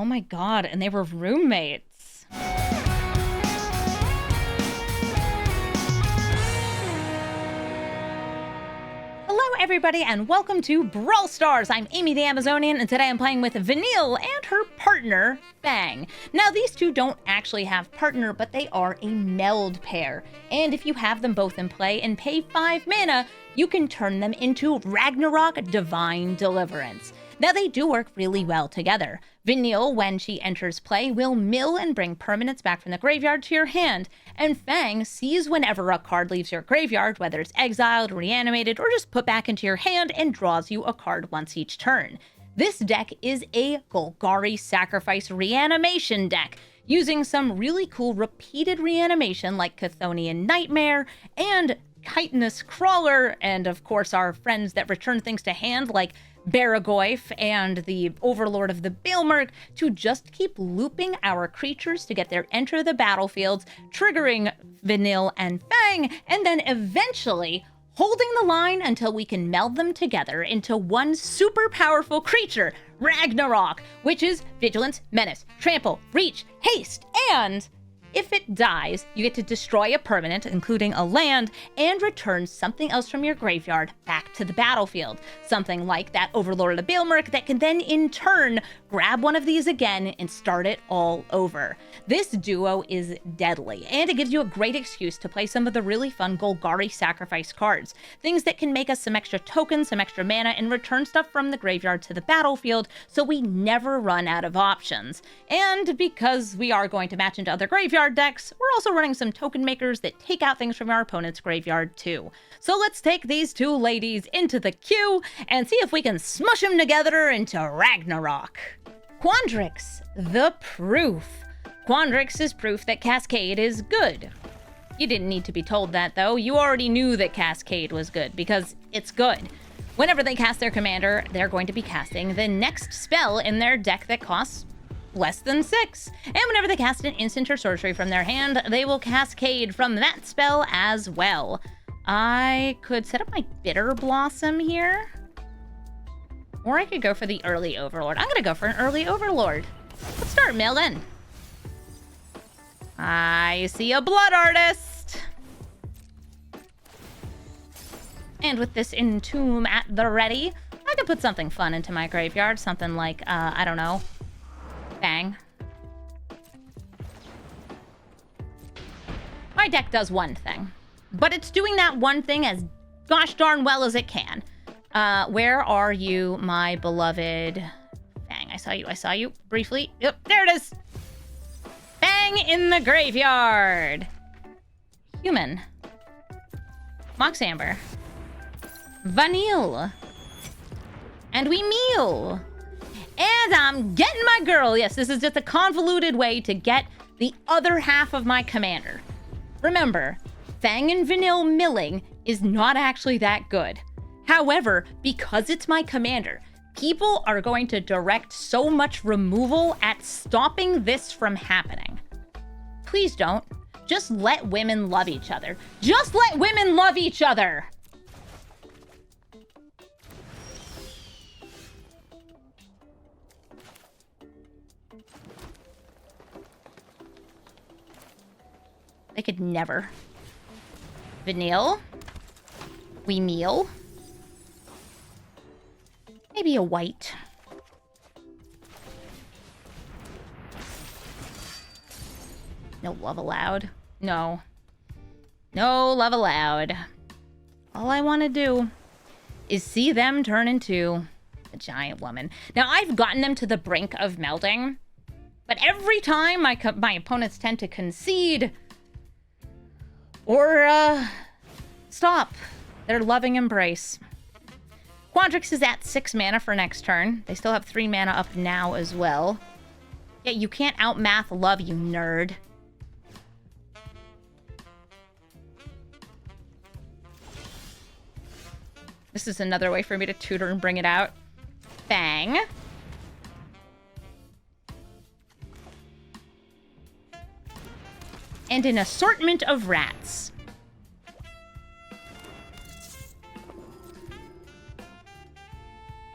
Oh my god, and they were roommates. Hello everybody and welcome to Brawl Stars. I'm Amy the Amazonian and today I'm playing with Vanille and her partner, Fang. Now these two don't actually have partner, but they are a meld pair. And if you have them both in play and pay 5 mana, you can turn them into Ragnarok Divine Deliverance. Now they do work really well together. Vanille, when she enters play, will mill and bring permanents back from the graveyard to your hand, and Fang sees whenever a card leaves your graveyard, whether it's exiled, reanimated, or just put back into your hand, and draws you a card once each turn. This deck is a Golgari Sacrifice reanimation deck, using some really cool repeated reanimation like Chthonian Nightmare and Chitinous Crawler, and of course our friends that return things to hand like Baragoyf and the Overlord of the Baelmerk, to just keep looping our creatures to get their enter the battlefields, triggering Vanille and Fang, and then eventually holding the line until we can meld them together into one super powerful creature, Ragnarok, which is Vigilance, Menace, Trample, Reach, Haste, and if it dies, you get to destroy a permanent, including a land, and return something else from your graveyard back to the battlefield. Something like that Overlord of the Baelmerk that can then, in turn, grab one of these again and start it all over. This duo is deadly, and it gives you a great excuse to play some of the really fun Golgari Sacrifice cards. Things that can make us some extra tokens, some extra mana, and return stuff from the graveyard to the battlefield, so we never run out of options. And because we are going to match into other graveyards, decks, we're also running some token makers that take out things from our opponent's graveyard too. So let's take these two ladies into the queue and see if we can smush them together into Ragnarok. Quandrix, the proof. Quandrix is proof that Cascade is good. You didn't need to be told that though. You already knew that Cascade was good because it's good. Whenever they cast their commander, they're going to be casting the next spell in their deck that costs less than 6. And whenever they cast an instant or sorcery from their hand, they will cascade from that spell as well. I could set up my Bitter Blossom here. Or I could go for the early Overlord. I'm gonna go for an early Overlord. Let's start milling. I see a Blood Artist. And with this Entomb at the ready, I could put something fun into my graveyard. Something like, I don't know, Fang. My deck does one thing, but it's doing that one thing as gosh darn well as it can. Where are you, my beloved Fang? I saw you briefly. Yep, there it is. Fang in the graveyard. Human. Mox Amber. Vanille. And we meal. And I'm getting my girl. Yes, this is just a convoluted way to get the other half of my commander. Remember, Fang and Vanille milling is not actually that good. However, because it's my commander, people are going to direct so much removal at stopping this from happening. Please don't. Just let women love each other. Just let women love each other! They could never. Vanille. We meal. Maybe a white. No love allowed. No. No love allowed. All I want to do is see them turn into a giant woman. Now, I've gotten them to the brink of melding, but every time my opponents tend to concede or stop their loving embrace. Quandrix is at 6 mana for next turn. They still have 3 mana up now as well. Yeah, you can't outmath love, you nerd. This is another way for me to tutor and bring it out. Fang. And an assortment of rats.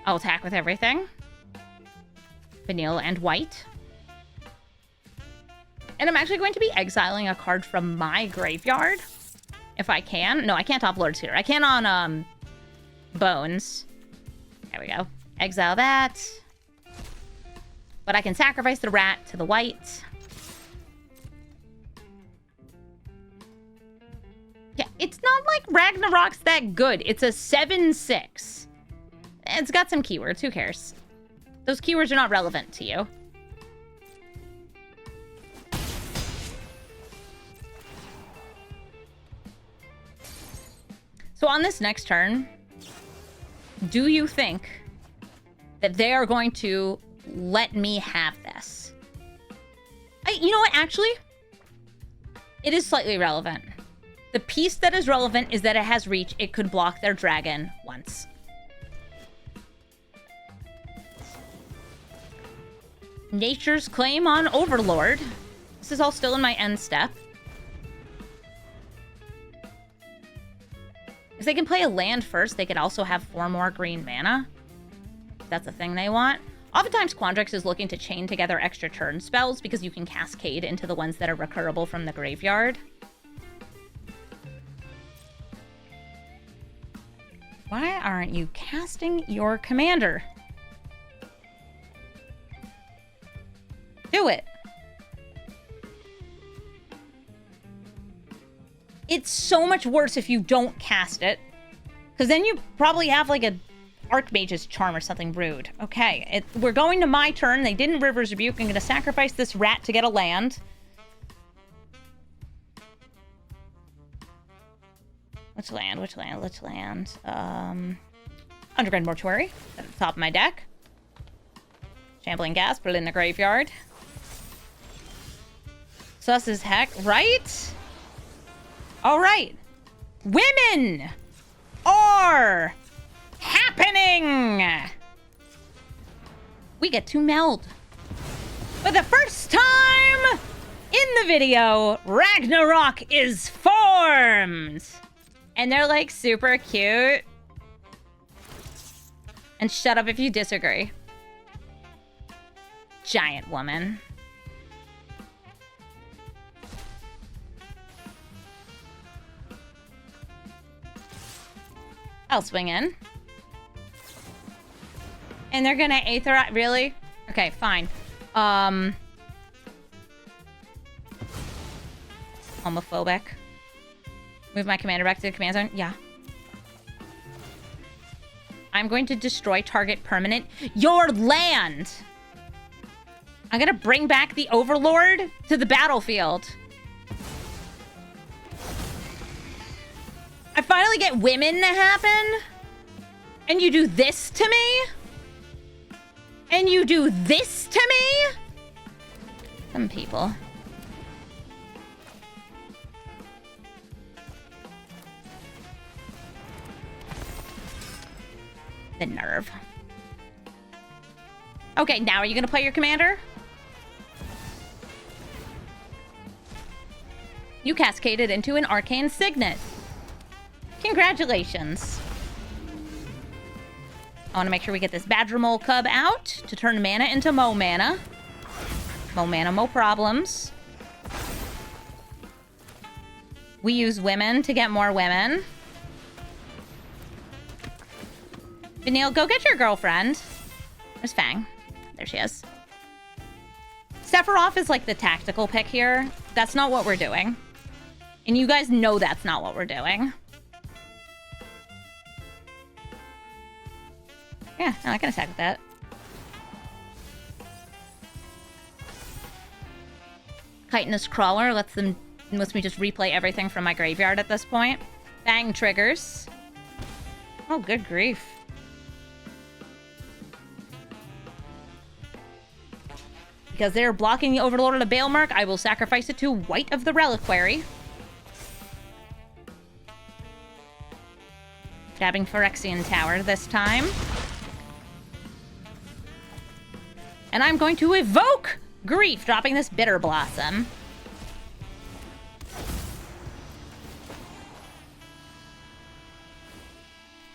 I'll attack with everything. Vanille and white. And I'm actually going to be exiling a card from my graveyard. If I can. No, I can't top Lord's here. I can on, Bones. There we go. Exile that. But I can sacrifice the rat to the white. Yeah, it's not like Ragnarok's that good. It's a 7/6. It's got some keywords. Who cares? Those keywords are not relevant to you. So on this next turn, do you think that they are going to let me have this? You know what, actually? It is slightly relevant. The piece that is relevant is that it has reach. It could block their dragon once. Nature's Claim on Overlord. This is all still in my end step. If they can play a land first, they could also have 4 more green mana. If that's a thing they want. Oftentimes, Quandrix is looking to chain together extra turn spells because you can cascade into the ones that are recurable from the graveyard. Why aren't you casting your commander? Do it. It's so much worse if you don't cast it. Because then you probably have like a Archmage's Charm or something rude. Okay, we're going to my turn. They didn't River's Rebuke. I'm going to sacrifice this rat to get a land. Which land? Which land? Which land? Underground Mortuary. At the top of my deck. Shambling Gas. Put it in the graveyard. Sus as heck. Right? All right. Women are happening. We get to meld. For the first time in the video, Ragnarok is formed. And they're like super cute. And shut up if you disagree. Giant woman. I'll swing in. And they're gonna Aether... Really? Okay, fine. Homophobic. Move my commander back to the command zone? Yeah. I'm going to destroy target permanent. Your land! I'm gonna bring back the Overlord to the battlefield. I finally get women to happen. And you do this to me? And you do this to me? Some people. The nerve. Okay, now are you gonna play your commander? You cascaded into an arcane signet. Congratulations. I want to make sure we get this Badger Mole Cub out to turn mana into Mo Mana. Mo Mana, Mo Problems. We use women to get more women. Vanille, go get your girlfriend. There's Fang. There she is. Sephiroth is like the tactical pick here. That's not what we're doing. And you guys know that's not what we're doing. Yeah, no, I can attack with that. Chitinous Crawler lets me just replay everything from my graveyard at this point. Bang triggers. Oh, good grief. Because they're blocking the Overlord of the Baelmark, I will sacrifice it to White of the Reliquary. Grabbing Phyrexian Tower this time. And I'm going to evoke Grief, dropping this Bitter Blossom.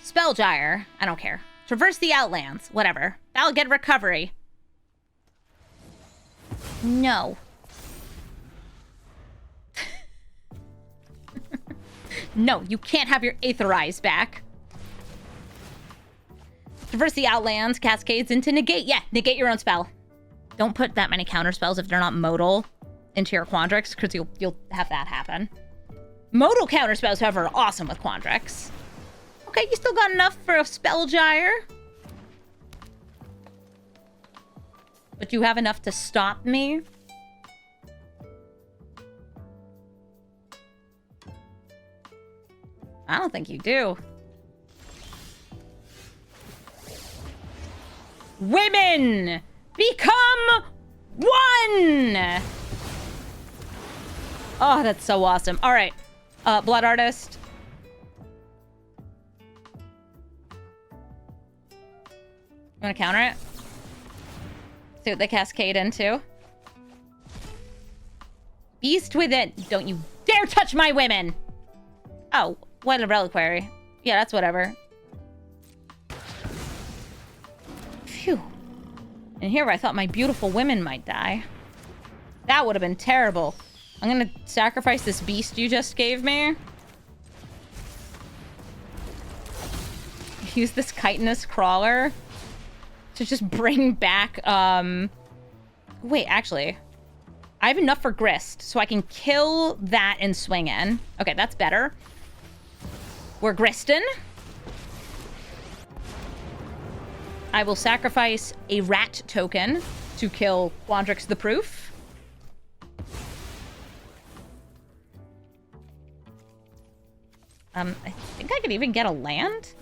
Spellgyre. I don't care. Traverse the Outlands. Whatever. That'll get recovery. No. No, you can't have your Aether Eyes back. Traverse the Outlands, Cascades into negate. Yeah, negate your own spell. Don't put that many counter spells if they're not modal into your Quandrix, because you'll have that happen. Modal counter spells, however, are awesome with Quandrix. Okay, you still got enough for a Spell Gyre. But you have enough to stop me? I don't think you do. Women! Become one! Oh, that's so awesome. All right. Blood Artist. You want to counter it? See what they cascade into. Beast within. Don't you dare touch my women! Oh, what a reliquary. Yeah, that's whatever. Phew. And here I thought my beautiful women might die. That would have been terrible. I'm gonna sacrifice this beast you just gave me. Use this chitinous crawler to just bring back, Wait, actually. I have enough for Grist, so I can kill that and swing in. Okay, that's better. We're Gristin'. I will sacrifice a rat token to kill Quandrix the Proof. I think I could even get a land?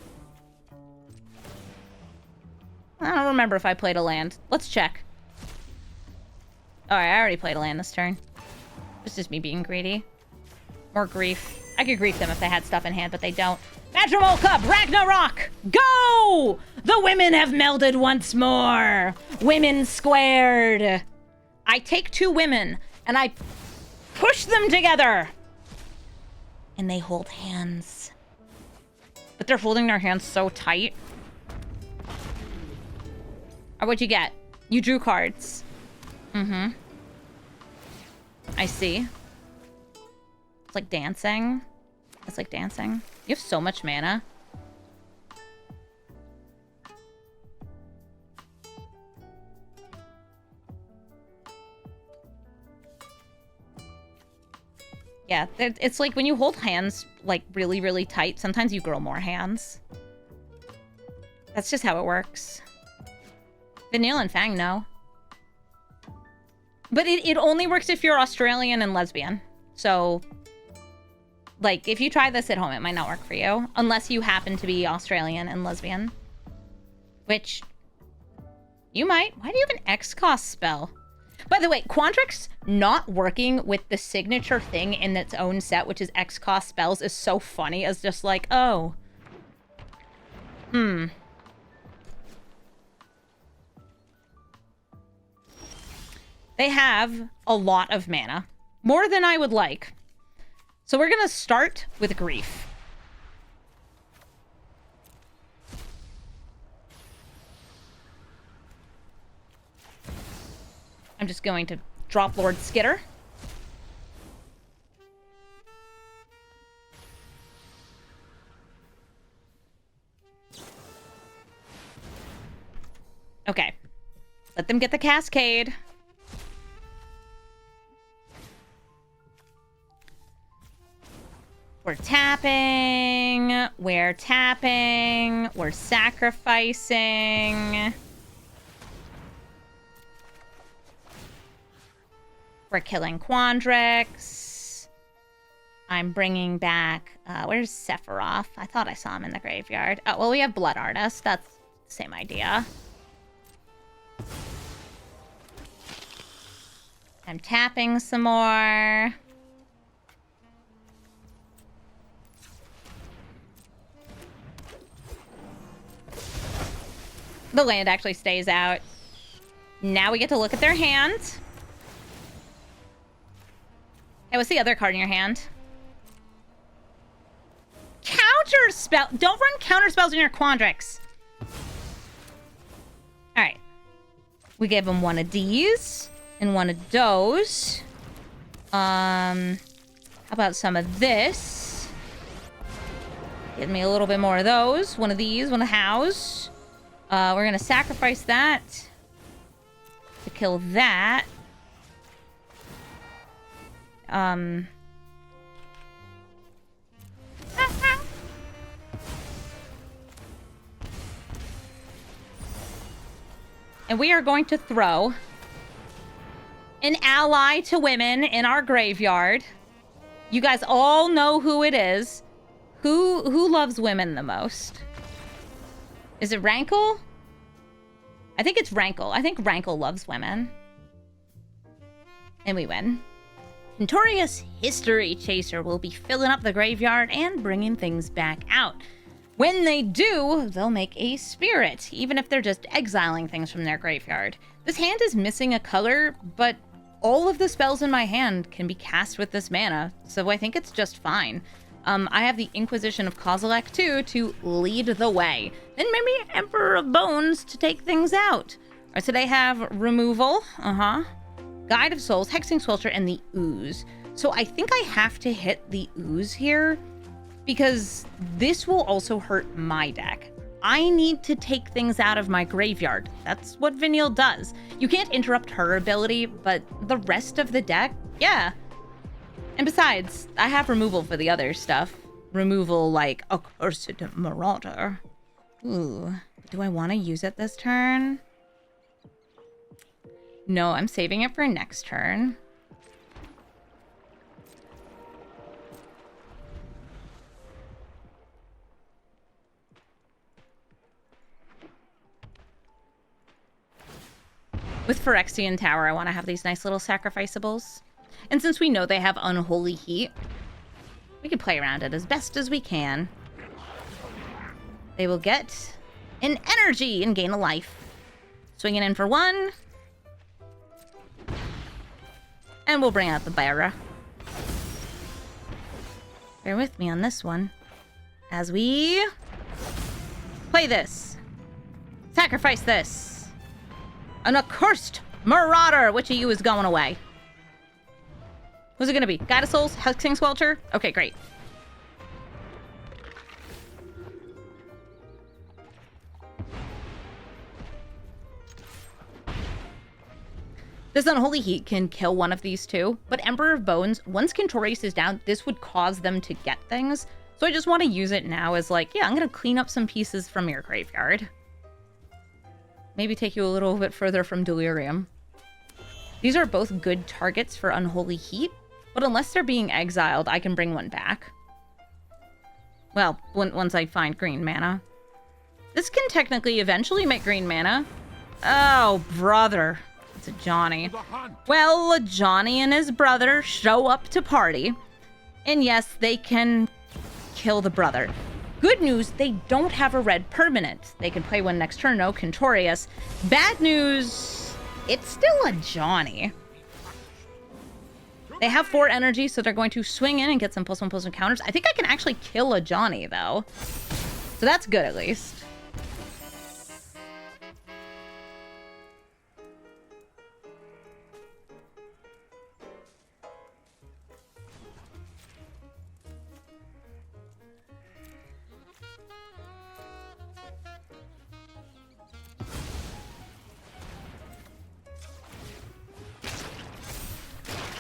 I don't remember if I played a land. Let's check. Alright, I already played a land this turn. It's just me being greedy. More grief. I could grief them if they had stuff in hand, but they don't. Matrimonial Cup, Ragnarok! Go! The women have melded once more! Women squared! I take two women, and I push them together! And they hold hands. But they're holding their hands so tight. Or what'd you get? You drew cards. Mm-hmm. I see. It's like dancing. It's like dancing. You have so much mana. Yeah, it's like when you hold hands like really, really tight, sometimes you grow more hands. That's just how it works. Vanille and Fang, no. But it only works if you're Australian and lesbian. So, like, if you try this at home, it might not work for you. Unless you happen to be Australian and lesbian. Which, you might. Why do you have an X-cost spell? By the way, Quandrix not working with the signature thing in its own set, which is X-cost spells, is so funny as just like, oh. They have a lot of mana. More than I would like. So we're going to start with Grief. I'm just going to drop Lord Skitter. Okay. Let them get the Cascade. We're tapping. We're tapping. We're sacrificing. We're killing Quandrix. I'm bringing back... where's Sephiroth? I thought I saw him in the graveyard. Oh, well, we have Blood Artist. That's the same idea. I'm tapping some more. The land actually stays out. Now we get to look at their hand. Hey, what's the other card in your hand? Counter spell. Don't run counter spells in your Quandrix. All right. We gave him one of these and one of those. How about some of this? Get me a little bit more of those. One of these, one of the house. We're gonna sacrifice that to kill that. And we are going to throw an ally to women in our graveyard. You guys all know who it is. Who loves women the most? Is it Rankle? I think it's Rankle. I think Rankle loves women. And we win. Notorious History Chaser will be filling up the graveyard and bringing things back out. When they do, they'll make a spirit, even if they're just exiling things from their graveyard. This hand is missing a color, but all of the spells in my hand can be cast with this mana, so I think it's just fine. I have the Inquisition of Kozilek too to lead the way. And maybe Emperor of Bones to take things out. Alright, so they have Removal, Guide of Souls, Hexing Swelter, and the Ooze. So I think I have to hit the Ooze here, because this will also hurt my deck. I need to take things out of my graveyard. That's what Vanille does. You can't interrupt her ability, but the rest of the deck, yeah. And besides, I have removal for the other stuff. Removal like Accursed Marauder. Ooh, do I want to use it this turn? No, I'm saving it for next turn. With Phyrexian Tower, I want to have these nice little sacrificeables. And since we know they have Unholy Heat, we can play around it as best as we can. They will get an energy and gain a life. Swinging in for one. And we'll bring out the Bara. Bear with me on this one. As we play this. Sacrifice this. An Accursed Marauder. Which of you is going away? Who's it gonna be? Guide of Souls? Hexing Swelter? Okay, great. This Unholy Heat can kill one of these two, but Emperor of Bones, once Kentorius is down, this would cause them to get things. So I just want to use it now as like, yeah, I'm gonna clean up some pieces from your graveyard. Maybe take you a little bit further from Delirium. These are both good targets for Unholy Heat, but unless they're being exiled, I can bring one back. Well, once I find green mana. This can technically eventually make green mana. Oh, brother. It's a Johnny. Well, Johnny and his brother show up to party. And yes, they can kill the brother. Good news, they don't have a red permanent. They can play one next turn, no Kentorius. Bad news, it's still a Johnny. They have 4 energy, so they're going to swing in and get some +1/+1 counters. I think I can actually kill a Johnny, though. So that's good, at least.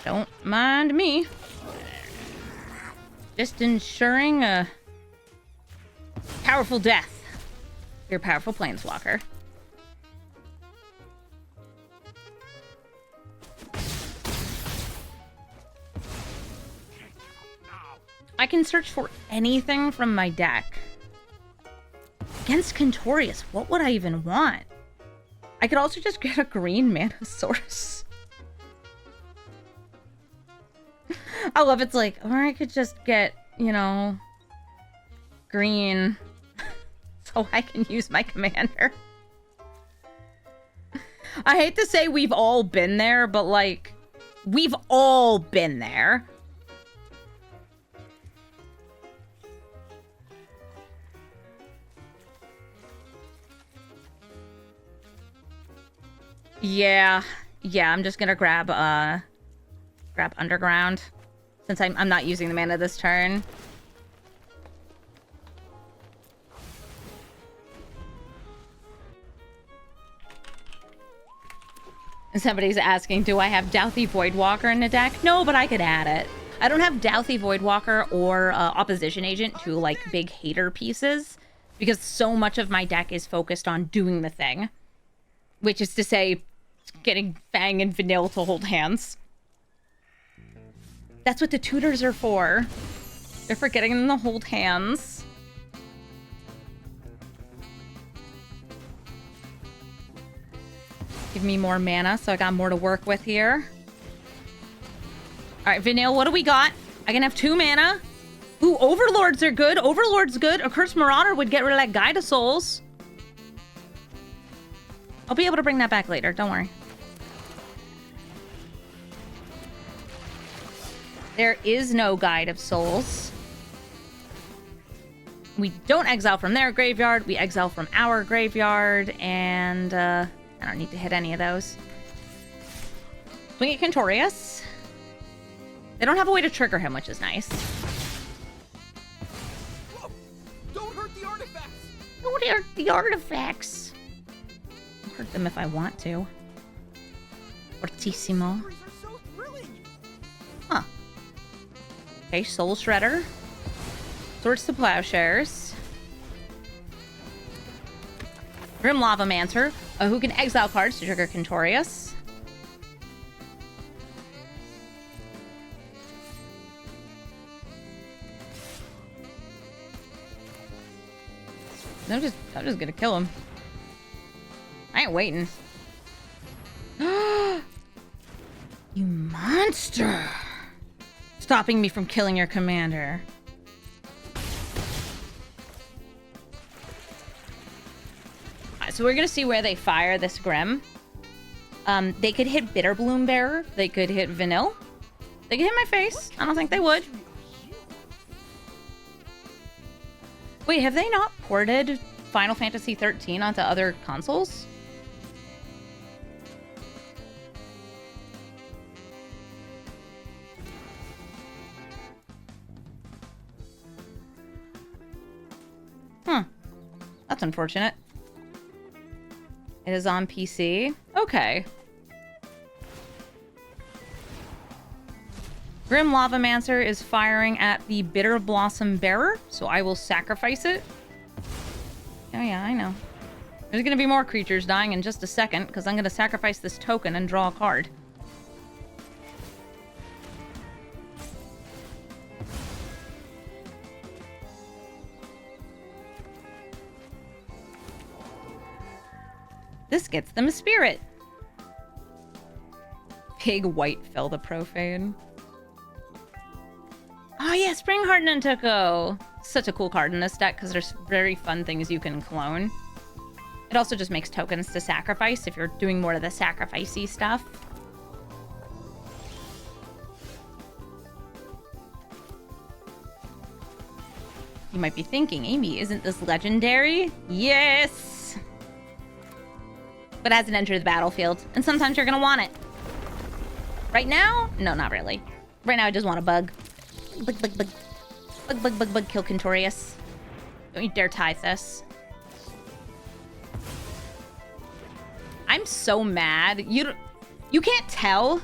Don't mind me. Just ensuring a powerful death. Your powerful planeswalker. I can search for anything from my deck. Against Kentorius, what would I even want? I could also just get a green mana source. I love it's like, or I could just get, you know, green so I can use my commander. I hate to say we've all been there, but like, we've all been there. Yeah, I'm just gonna grab Underground. Since I'm not using the mana this turn. And somebody's asking, do I have Douthy Voidwalker in the deck? No, but I could add it. I don't have Douthy Voidwalker or Opposition Agent, two like big hater pieces, because so much of my deck is focused on doing the thing, which is to say, getting Fang and Vanille to hold hands. That's what the tutors are for. They're for getting them to hold hands. Give me more mana, so I got more to work with here. All right, Vanille, what do we got? I can have 2 mana. Ooh, Overlords are good. Overlord's good. A Cursed Marauder would get rid of that Guide of Souls. I'll be able to bring that back later. Don't worry. There is no Guide of Souls. We don't exile from their graveyard. We exile from our graveyard. And I don't need to hit any of those. Swing at Cantorius. They don't have a way to trigger him, which is nice. Whoa, don't hurt the artifacts! Don't hurt the artifacts. I'll hurt them if I want to. Fortissimo. So thrilling. Huh. Okay, Soul Shredder. Swords to Plowshares. Grim Lavamancer, who can exile cards to trigger Cantorius. I'm just gonna kill him. I ain't waiting. You monster! Stopping me from killing your commander. Alright, so we're gonna see where they fire this Grim. They could hit Bitterbloom Bearer. They could hit Vanille. They could hit my face. I don't think they would. Wait, have they not ported Final Fantasy 13 onto other consoles? That's unfortunate. It is on PC. Okay. Grim Lavamancer is firing at the Bitter Blossom Bearer, so I will sacrifice it. Oh yeah, I know. There's gonna be more creatures dying in just a second, because I'm gonna sacrifice this token and draw a card. This gets them a spirit. Pig White Fell the Profane. Oh yeah, Spring Hardened Tuco. Such a cool card in this deck because there's very fun things you can clone. It also just makes tokens to sacrifice if you're doing more of the sacrificey stuff. You might be thinking, Amy, isn't this legendary? Yes! But it hasn't entered the battlefield, and sometimes you're gonna want it. Right now? No, not really. Right now I just want a bug. Bug, bug, bug. Bug, bug, bug, bug, kill Cantorius. Don't you dare tithe this. I'm so mad. You can't tell.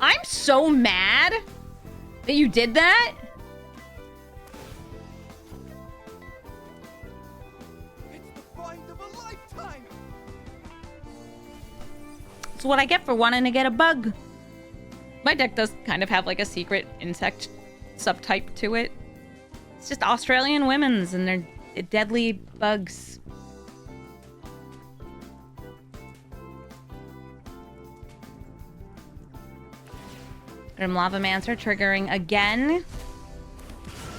I'm so mad that you did that. It's the find of a lifetime. It's what I get for wanting to get a bug. My deck does kind of have like a secret insect subtype to it. It's just Australian women's and they're deadly bugs. Grim Lavamancer triggering again.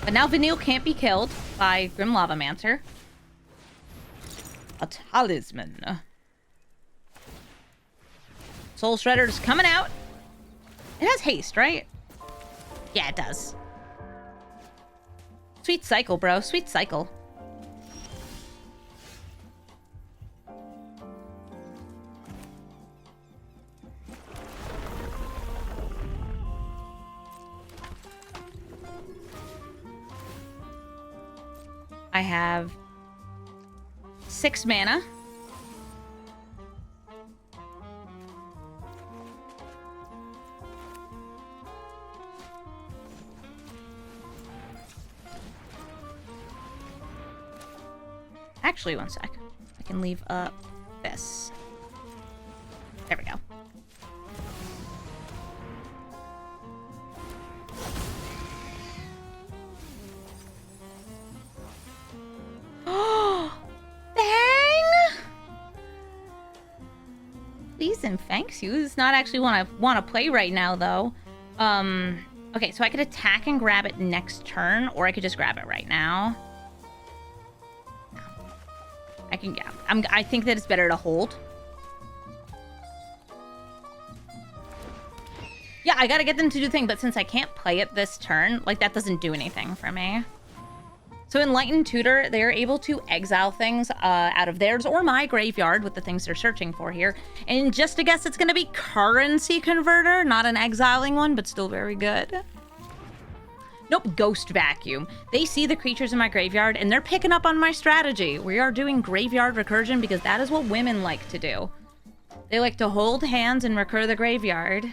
But now Vanille can't be killed by Grim Lavamancer. A talisman. Soul Shredder's coming out. It has haste, right? Yeah, it does. Sweet cycle, bro. Sweet cycle. I have 6 mana. Actually, one sec. I can leave up this. There we go. Oh, Fang! Please and thanks you. This is not actually what I want to play right now, though. Okay, so I could attack and grab it next turn, or I could just grab it right now. I can, yeah. I think that it's better to hold. Yeah, I gotta get them to do the thing, but since I can't play it this turn, like, that doesn't do anything for me. So Enlightened Tutor, they're able to exile things out of theirs or my graveyard with the things they're searching for here. And just to guess, it's gonna be Currency Converter, not an exiling one, but still very good. Nope, Ghost Vacuum. They see the creatures in my graveyard and they're picking up on my strategy. We are doing graveyard recursion because that is what women like to do. They like to hold hands and recur the graveyard. You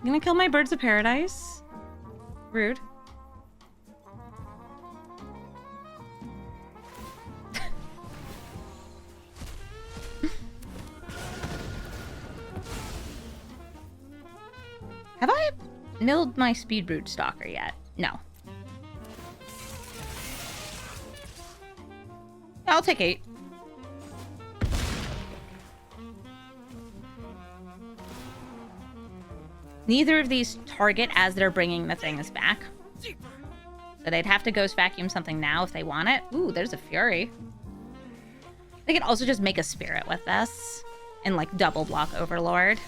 gonna kill my birds of paradise? Rude. Have I milled my Speedroot Stalker yet? No. I'll take 8. Neither of these target as they're bringing the things back. So they'd have to Ghost Vacuum something now if they want it. Ooh, there's a Fury. They could also just make a Spirit with this and, like, double block Overlord.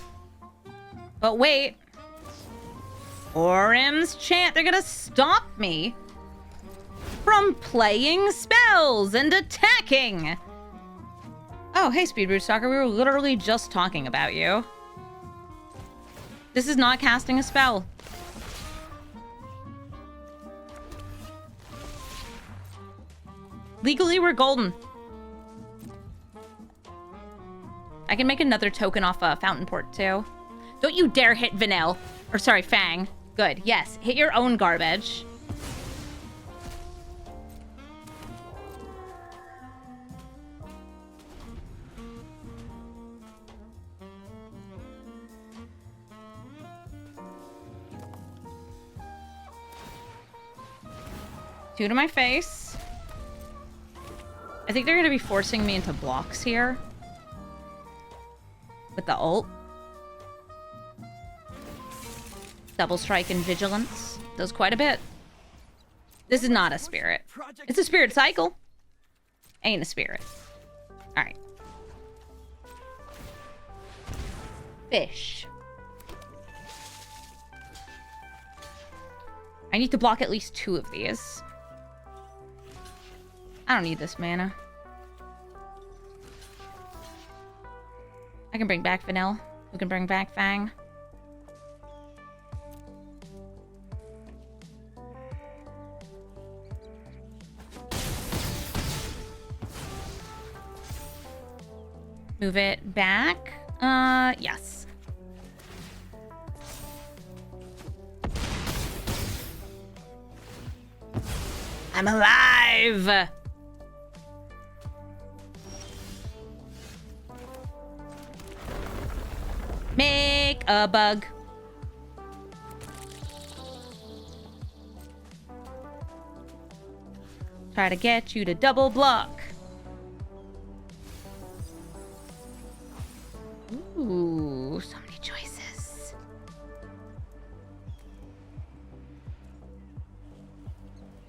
But wait. Orim's Chant, they're gonna stop me from playing spells and attacking. Oh, hey, Speedroot Stalker, we were literally just talking about you. This is not casting a spell. Legally, we're golden. I can make another token off Fountain Port, too. Don't you dare hit Vanille. Or, sorry, Fang. Good, yes. Hit your own garbage. Two to my face. I think they're going to be forcing me into blocks here. With the ult. Double Strike and Vigilance. Does quite a bit. This is not a spirit. It's a spirit cycle. Ain't a spirit. Alright. Fish. I need to block at least 2 of these. I don't need this mana. I can bring back Vanille. We can bring back Fang. Move it back. Yes. I'm alive! Make a bug. Try to get you to double block. Ooh, so many choices.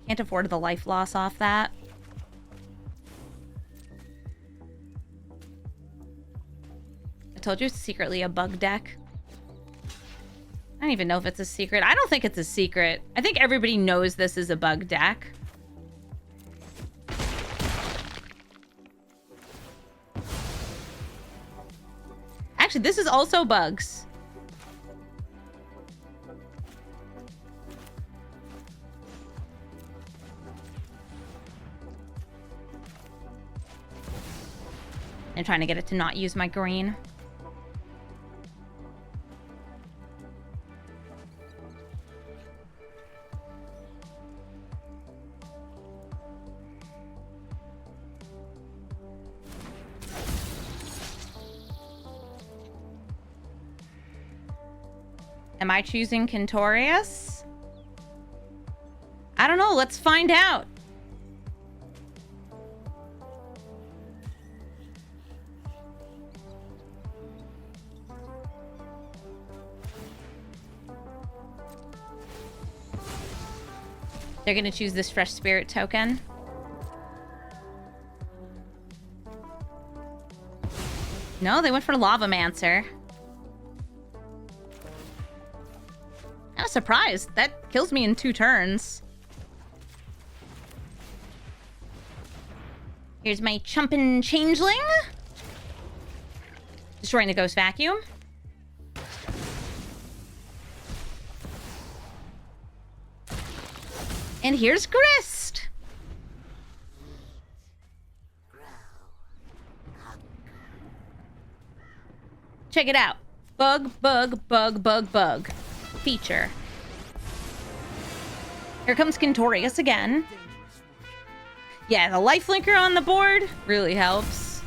Can't afford the life loss off that. I told you it's secretly a bug deck. I don't even know if it's a secret. I don't think it's a secret. I think everybody knows this is a bug deck. Actually, this is also bugs. I'm trying to get it to not use my green. Am I choosing Kentorius? I don't know. Let's find out. They're going to choose this fresh spirit token. No, they went for Lavamancer. I'm surprised. That kills me in 2 turns. Here's my Chumpin' Changeling. Destroying the Ghost Vacuum. And here's Grist. Check it out. Bug, bug, bug, bug, bug. Feature. Here comes Kentorius again. Yeah, the lifelinker on the board really helps.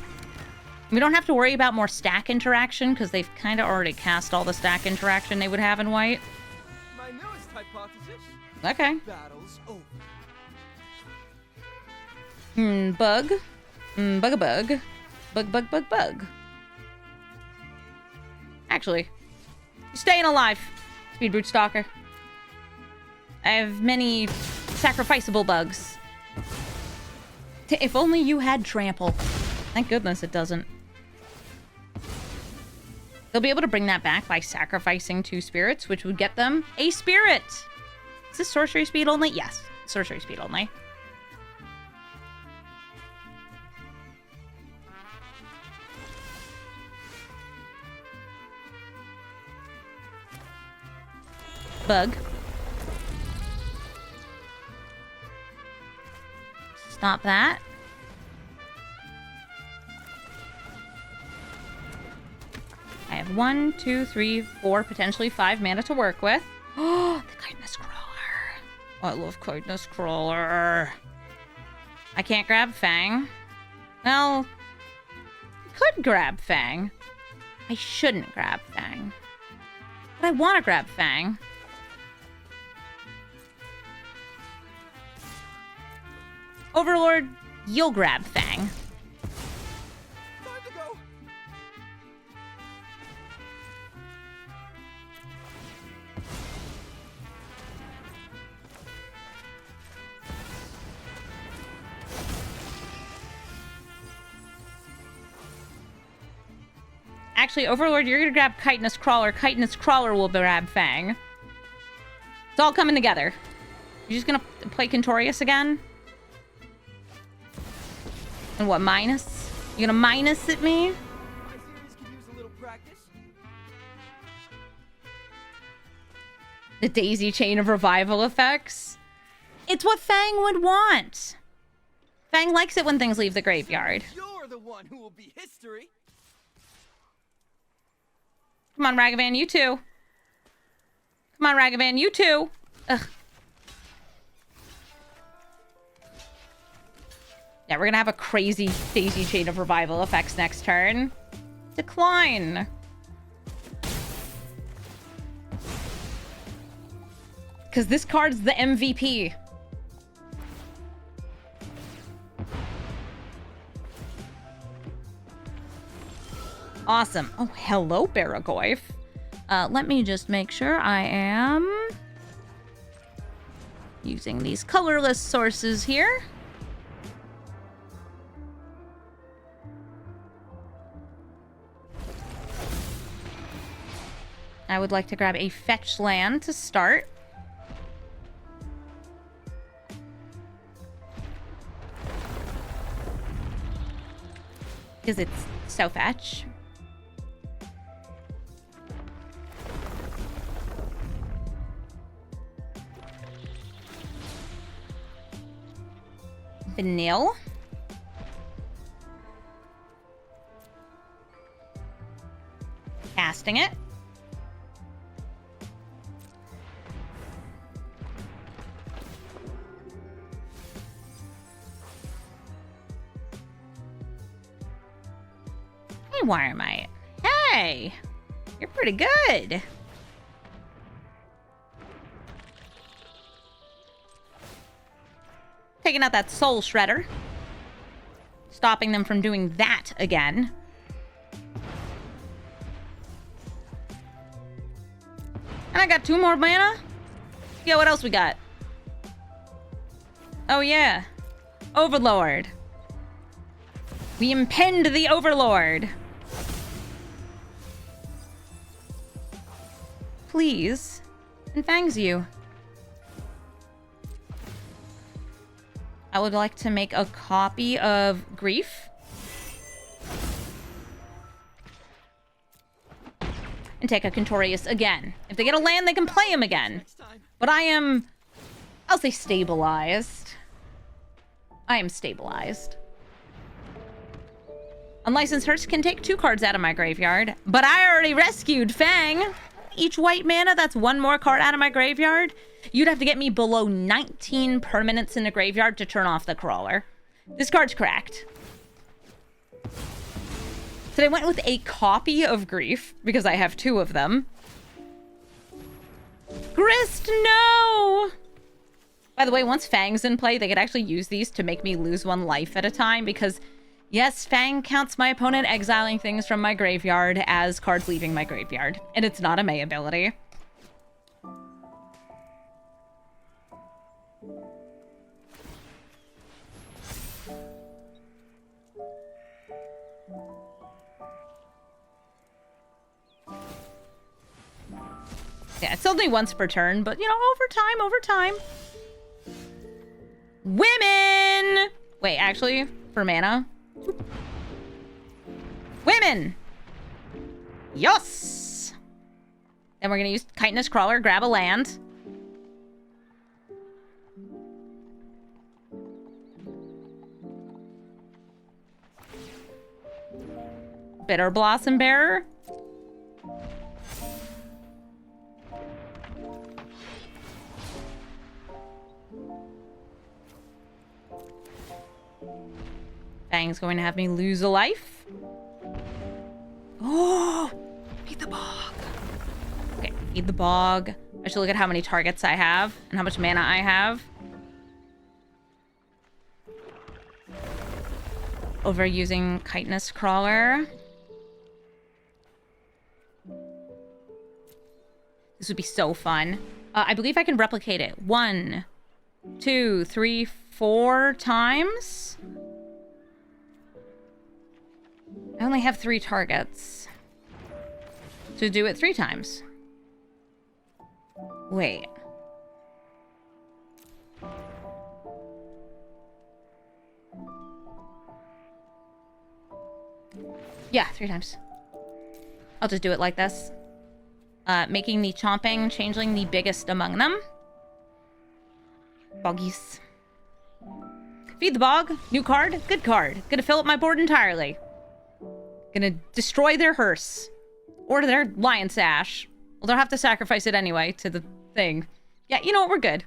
We don't have to worry about more stack interaction because they've kind of already cast all the stack interaction they would have in white. My newest hypothesis. Okay. Battle's over. Bug. Bug-a-bug. Bug, bug, bug, bug. Actually, you're staying alive, Speedbrute Stalker. I have many sacrificable bugs. If only you had Trample. Thank goodness it doesn't. They'll be able to bring that back by sacrificing 2 spirits, which would get them a spirit. Is this sorcery speed only? Yes, sorcery speed only. Bug. Stop that. I have 1, 2, 3, 4, potentially 5 mana to work with. Oh, the Kindness Crawler. Oh, I love Kindness Crawler. I can't grab Fang. Well, I could grab Fang. I shouldn't grab Fang. But I want to grab Fang. Overlord, you'll grab Fang. Time to go. Actually, Overlord, you're gonna grab Chitinous Crawler. Chitinous Crawler will grab Fang. It's all coming together. You're just gonna play Kentorius again? And what, minus? You gonna minus at me? My series could use a little practice. The daisy chain of revival effects? It's what Fang would want. Fang likes it when things leave the graveyard. You're the one who will be history. Come on, Ragavan, you too. Come on, Ragavan, you too. Ugh. Yeah, we're gonna have a crazy daisy chain of revival effects next turn. Decline. Because this card's the MVP. Awesome. Oh, hello, Baragoyf. Let me just make sure I am using these colorless sources here. I would like to grab a fetch land to start. Because it's so fetch. Vanille. Casting it. Hey, Wiremite. Hey! You're pretty good. Taking out that Soul Shredder. Stopping them from doing that again. And I got 2 more mana. Yeah, what else we got? Oh, yeah. Overlord. We impend the Overlord. Please. And Fangs you. I would like to make a copy of Grief. And take a Contorious again. If they get a land, they can play him again. But I am... I'll say stabilized. I am stabilized. Unlicensed Hearts can take 2 cards out of my graveyard. But I already rescued Fang. Each white mana, that's 1 more card out of my graveyard. You'd have to get me below 19 permanents in the graveyard to turn off the crawler. This card's cracked. So I went with a copy of Grief, because I have 2 of them. Grist, no! By the way, once Fang's in play, they could actually use these to make me lose 1 life at a time, because, yes, Fang counts my opponent exiling things from my graveyard as cards leaving my graveyard. And it's not a May ability. Yeah, it's only once per turn, but, you know, over time. Women! Wait, actually, for mana. Women! Yes! Then we're gonna use Chitinous Crawler, grab a land. Bitter Blossom Bearer. Fang's going to have me lose a life. Oh! Feed the bog. Okay, feed the bog. I should look at how many targets I have and how much mana I have. Overusing Chitinous Crawler. This would be so fun. I believe I can replicate it 1, 2, 3, 4 times. I only have 3 targets to do it 3 times. Wait. Yeah, 3 times. I'll just do it like this. Making the Chomping Changeling the biggest among them. Boggies. Feed the Bog. New card. Good card. Gonna fill up my board entirely. Gonna destroy their hearse. Or their Lion Sash. Well, they'll have to sacrifice it anyway to the thing. Yeah, you know what? We're good.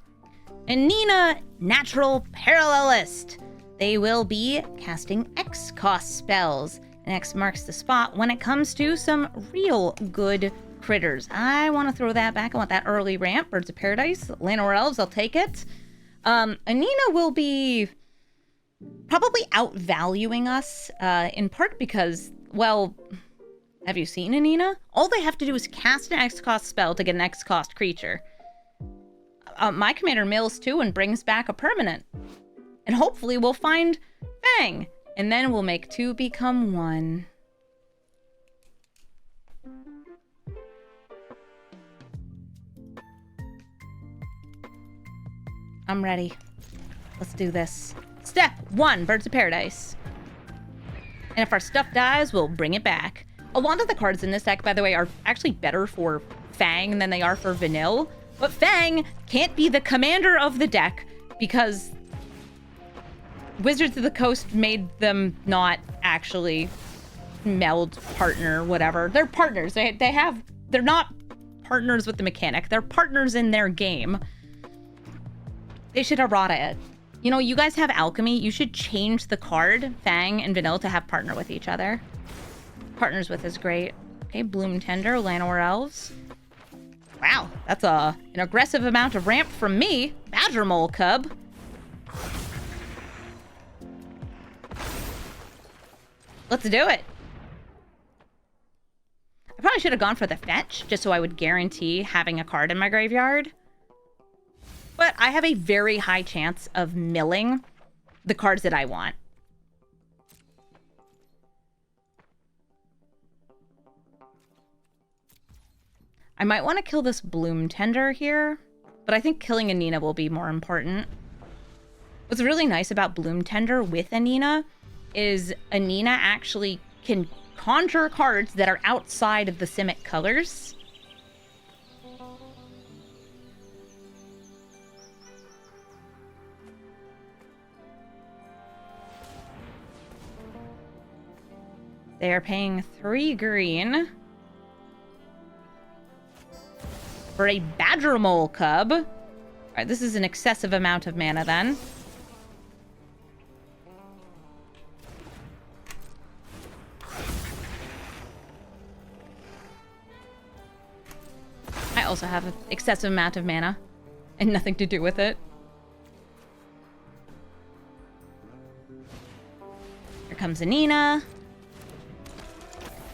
And Nina, Natural Parallelist. They will be casting X cost spells. And X marks the spot when it comes to some real good critters. I want to throw that back. I want that early ramp. Birds of Paradise. Llanowar Elves, I'll take it. Nina will be probably outvaluing us, in part because, well, have you seen Nina? All they have to do is cast an X-cost spell to get an X-cost creature. My commander mills 2 and brings back a permanent. And hopefully we'll find Fang. And then we'll make 2 become 1. I'm ready. Let's do this. Step 1, Birds of Paradise. And if our stuff dies, we'll bring it back. A lot of the cards in this deck, by the way, are actually better for Fang than they are for Vanille. But Fang can't be the commander of the deck because Wizards of the Coast made them not actually meld partner, whatever. They're partners. They're not partners with the mechanic. They're partners in their game. They should errata it. You know, you guys have alchemy. You should change the card, Fang and Vanille, to have partner with each other. Partners with is great. Okay, Bloom Tender, Llanowar Elves. Wow, that's an aggressive amount of ramp from me. Badger Mole Cub. Let's do it. I probably should have gone for the fetch, just so I would guarantee having a card in my graveyard. But I have a very high chance of milling the cards that I want. I might want to kill this Bloom Tender here, but I think killing a Nina will be more important. What's really nice about Bloom Tender with a Nina is a Nina actually can conjure cards that are outside of the Simic colors. They are paying 3 green for a Badger Mole Cub. All right, this is an excessive amount of mana then. I also have an excessive amount of mana and nothing to do with it. Here comes a Nina.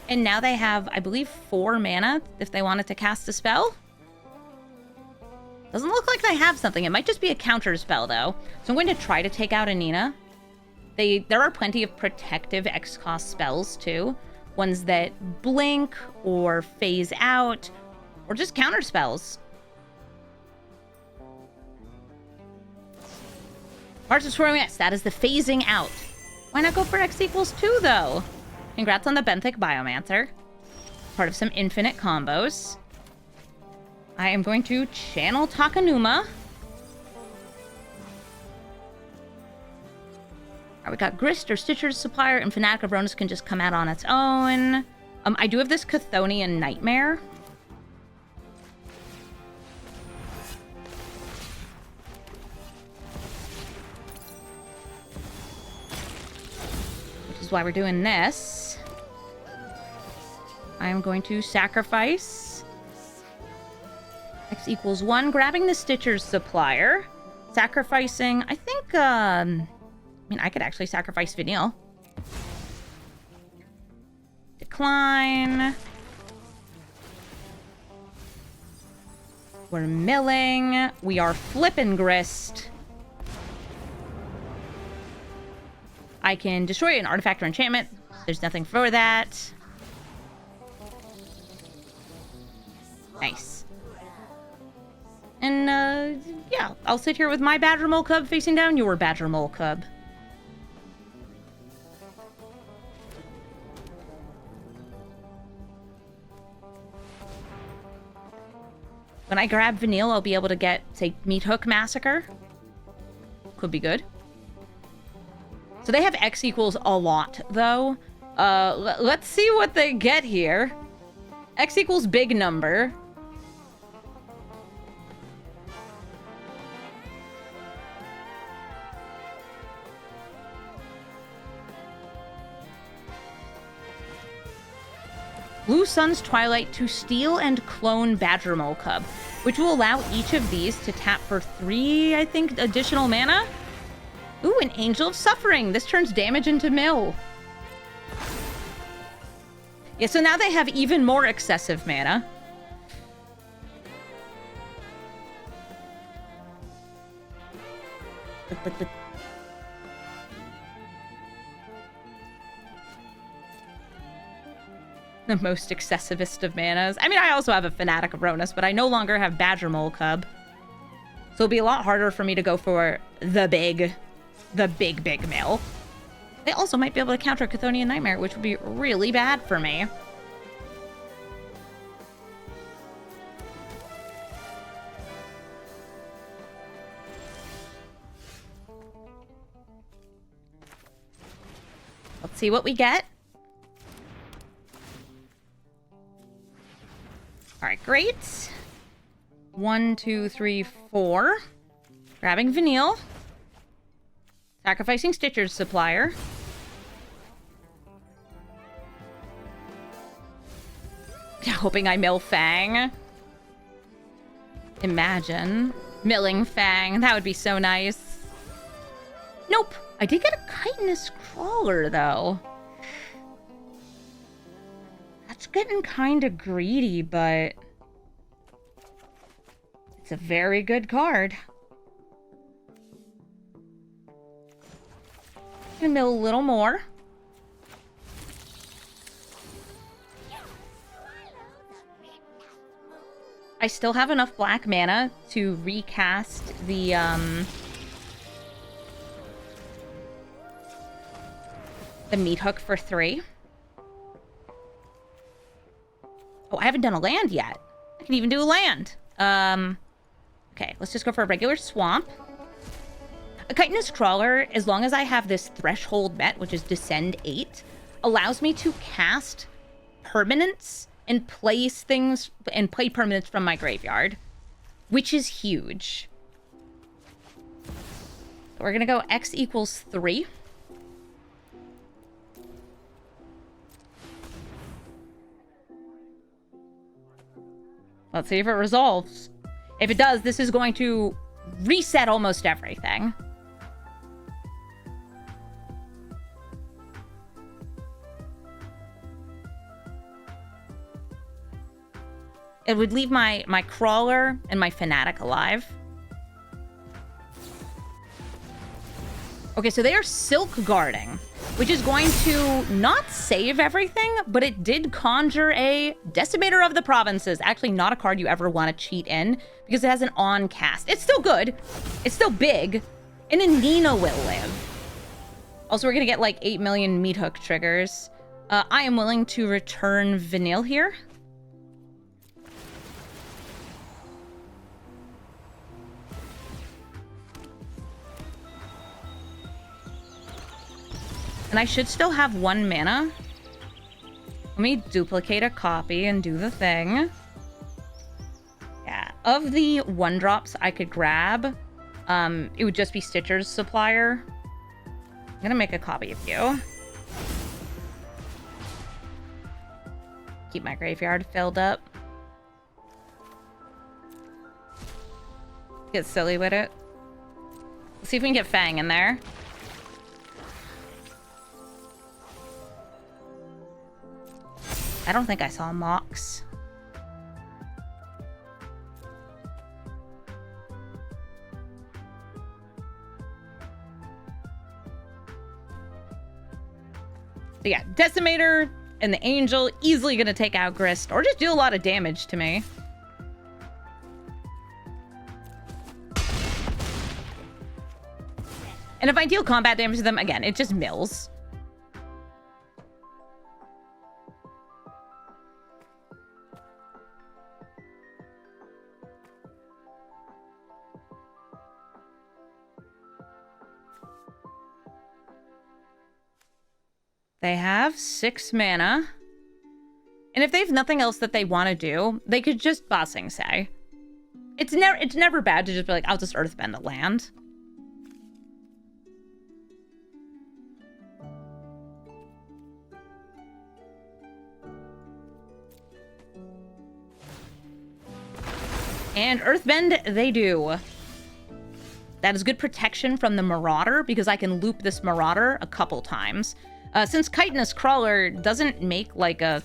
And now they have, I believe, 4 mana if they wanted to cast a spell. Doesn't look like they have something. It might just be a counter spell, though. So I'm going to try to take out a Nina. There are plenty of protective X-cost spells, too. Ones that blink or phase out or just counter spells. Hearts of Swarming X, that is the phasing out. Why not go for X equals 2, though? Congrats on the Benthic Biomancer. Part of some infinite combos. I am going to channel Takanuma. All right, we got Grist or Stitcher's Supplier, and Fanatic of Ronus can just come out on its own. I do have this Chthonian Nightmare. Which is why we're doing this. I am going to sacrifice X equals 1, grabbing the Stitcher's Supplier, sacrificing, I think, I mean, I could actually sacrifice Vanille. Decline. We're milling. We are flipping Grist. I can destroy an artifact or enchantment. There's nothing for that. Nice. And, yeah, I'll sit here with my Badger Mole Cub facing down your Badger Mole Cub. When I grab Vanille, I'll be able to get, say, Meat Hook Massacre. Could be good. So they have X equals a lot, though. Let's see what they get here. X equals big number. Blue Sun's Twilight to steal and clone Badger Mole Cub, which will allow each of these to tap for 3, I think, additional mana. Ooh, an Angel of Suffering. This turns damage into mill. Yeah, so now they have even more excessive mana. But the most excessivest of manas. I mean, I also have a Fanatic of Ronus, but I no longer have Badger Mole Cub. So it'll be a lot harder for me to go for the big mill. They also might be able to counter Chthonian Nightmare, which would be really bad for me. Let's see what we get. All right, great. 1, 2, 3, 4. Grabbing Vanille. Sacrificing Stitcher's Supplier. Hoping I mill Fang. Imagine milling Fang. That would be so nice. Nope. I did get a Chitinous Crawler, though. getting kind of greedy, but it's a very good card. Gonna mill a little more. I still have enough black mana to recast the meat hook for 3. Oh, I haven't done a land yet. I can even do a land. Okay, let's just go for a regular swamp. A chitinous crawler, as long as I have this threshold met, which is descend 8, allows me to cast permanents and place things and play permanents from my graveyard, which is huge. So we're gonna go X equals 3. Let's see if it resolves. If it does, this is going to reset almost everything. It would leave my crawler and my fanatic alive. Okay, so they are silk guarding, which is going to not save everything, but it did conjure a Decimator of the Provinces. Actually, not a card you ever want to cheat in, because it has an on cast. It's still good. It's still big. And a Nina will live. Also, we're going to get like 8 million meat hook triggers. I am willing to return Vanille here. And I should still have 1 mana. Let me duplicate a copy and do the thing. Yeah, of the 1-drops I could grab, it would just be Stitcher's Supplier. I'm gonna make a copy of you. Keep my graveyard filled up. Get silly with it. Let's see if we can get Fang in there. I don't think I saw Mox. But yeah, Decimator and the Angel easily gonna take out Grist, or just do a lot of damage to me. And if I deal combat damage to them, again, it just mills. They have 6 mana. And if they have nothing else that they want to do, they could just Bossing Say. It's never bad to just be like, I'll just Earthbend a land. And Earthbend they do. That is good protection from the Marauder, because I can loop this Marauder a couple times. Since Chitinous Crawler doesn't make like a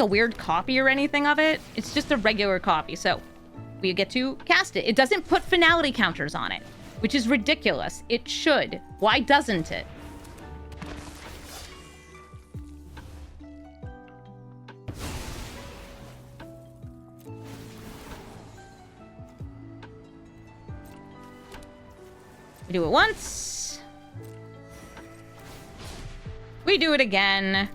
weird copy or anything of it, it's just a regular copy, so we get to cast it. It doesn't put finality counters on it, which is ridiculous. It should. Why doesn't it? We do it once. We do it again.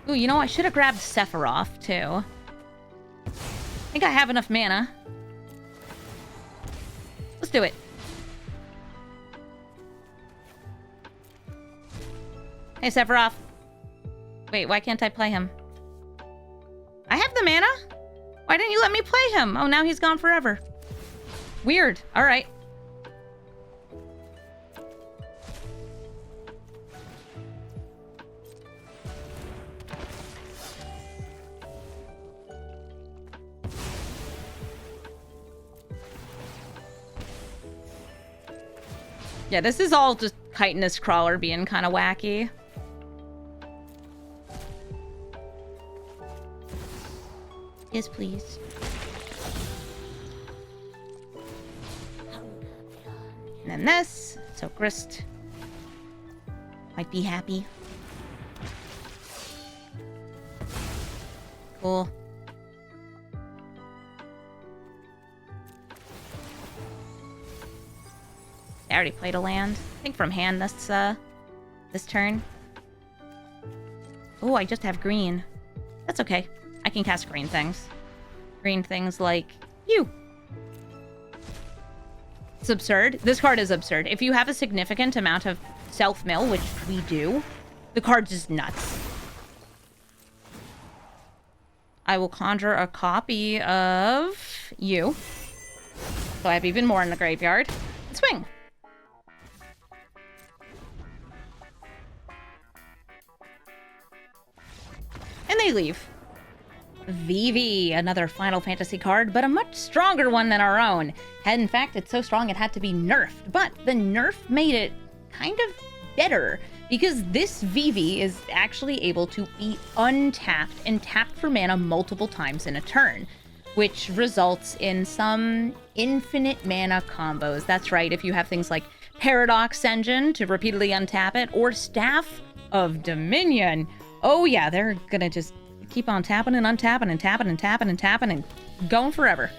Ooh, you know, I should have grabbed Sephiroth, too. I think I have enough mana. Let's do it. Hey, Sephiroth. Wait, why can't I play him? I have the mana? Why didn't you let me play him? Oh, now he's gone forever. Weird. All right. Yeah, this is all just chitinous crawler being kind of wacky. Yes, please. And then this. So Grist might be happy. Cool. I already played a land. I think from hand this turn. Oh, I just have green. That's okay. I can cast green things. Green things like you. It's absurd. This card is absurd. If you have a significant amount of self-mill, which we do, the card's just nuts. I will conjure a copy of you. So I have even more in the graveyard. And swing. And they leave. Vivi, another Final Fantasy card, but a much stronger one than our own. And in fact, it's so strong it had to be nerfed, but the nerf made it kind of better, because this Vivi is actually able to be untapped and tapped for mana multiple times in a turn, which results in some infinite mana combos. That's right, if you have things like Paradox Engine to repeatedly untap it, or Staff of Dominion. Oh yeah, they're gonna just keep on tapping and untapping and tapping and tapping and tapping and going forever.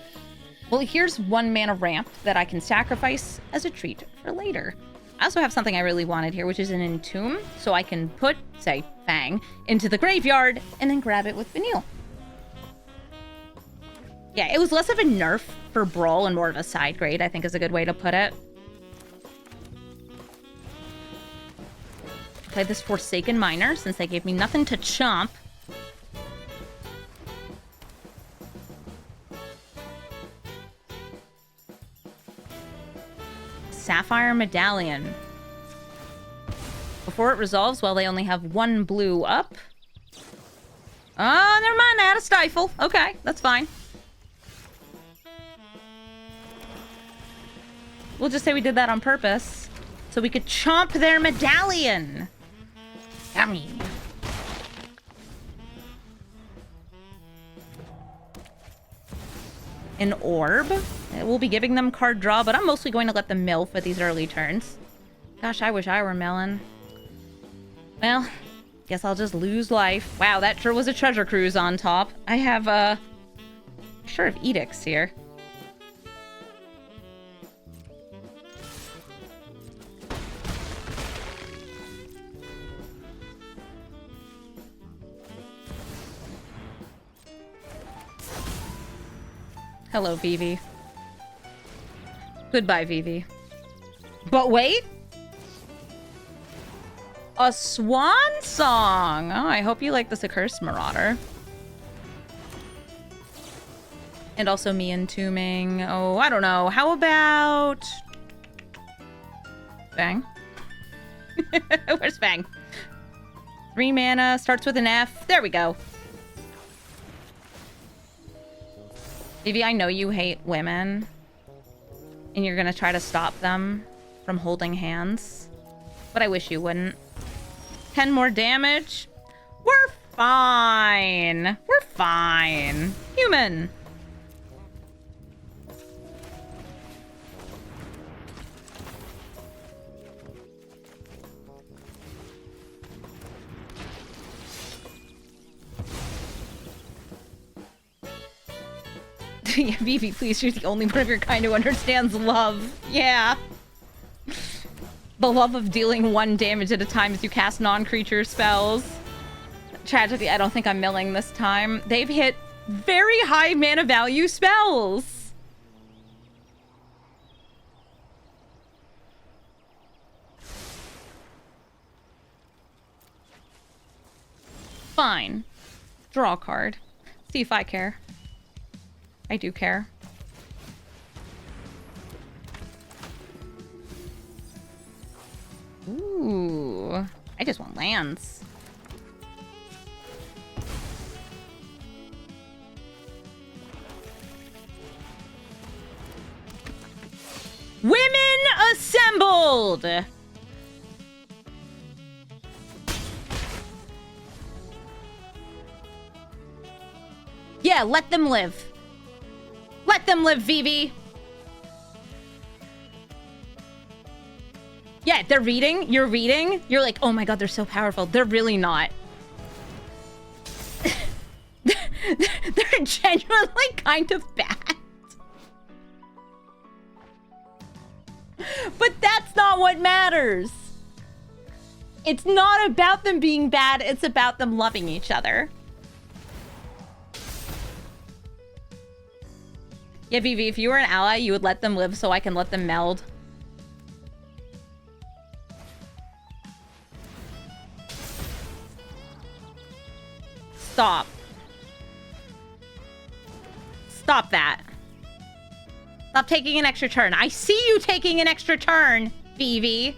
Well, here's 1 mana ramp that I can sacrifice as a treat for later. I also have something I really wanted here, which is an Entomb, so I can put, say, Fang into the graveyard and then grab it with Vanille. Yeah, it was less of a nerf for Brawl and more of a side grade, I think is a good way to put it. Play this Forsaken Miner, since they gave me nothing to chomp. Sapphire Medallion. Before it resolves, well, they only have 1 blue up. Oh, never mind, I had a Stifle. Okay, that's fine. We'll just say we did that on purpose, so we could chomp their medallion. Yummy. An orb. We'll be giving them card draw, but I'm mostly going to let them mill for these early turns. Gosh, I wish I were milling. Well, guess I'll just lose life. Wow, that sure was a treasure cruise on top. I have, sure of edicts here. Hello, Vivi. Goodbye, Vivi. But wait! A swan song! Oh, I hope you like this Accursed Marauder. And also me entombing. Oh, I don't know. How about... Fang? Where's Fang? 3 mana, starts with an F. There we go. Vivi, I know you hate women, and you're gonna try to stop them from holding hands, but I wish you wouldn't. 10 more damage? We're fine. We're fine. Human. Vivi, please, you're the only one of your kind who understands love. Yeah. The love of dealing 1 damage at a time as you cast non-creature spells. Tragedy, I don't think I'm milling this time. They've hit very high mana value spells. Fine. Draw a card. See if I care. I do care. Ooh. I just want lands. Women assembled! Yeah, let them live. Let them live, Vivi. Yeah, they're reading. You're reading. You're like, oh my god, they're so powerful. They're really not. They're genuinely kind of bad. But that's not what matters. It's not about them being bad. It's about them loving each other. Yeah, Vivi, if you were an ally, you would let them live so I can let them meld. Stop. Stop that. Stop taking an extra turn. I see you taking an extra turn, Vivi.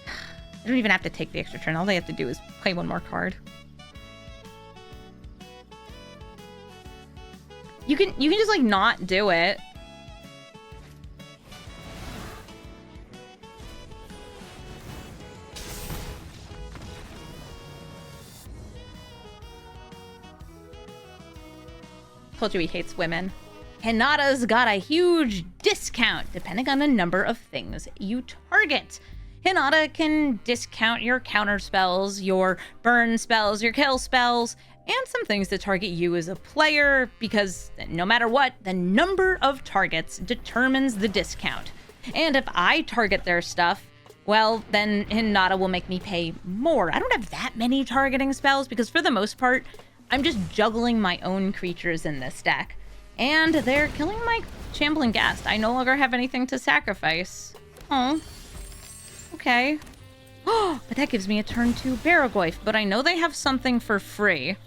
I don't even have to take the extra turn. All they have to do is play one more card. You can just like not do it. Told you he hates women. Hinata's got a huge discount depending on the number of things you target. Hinata can discount your counter spells, your burn spells, your kill spells, and some things that target you as a player, because no matter what, the number of targets determines the discount. And if I target their stuff, well, then Hinata will make me pay more. I don't have that many targeting spells because for the most part, I'm just juggling my own creatures in this deck. And they're killing my Shambling Ghast. I no longer have anything to sacrifice. Oh. Okay. Oh, but that gives me a turn 2 Baragoyf, but I know they have something for free.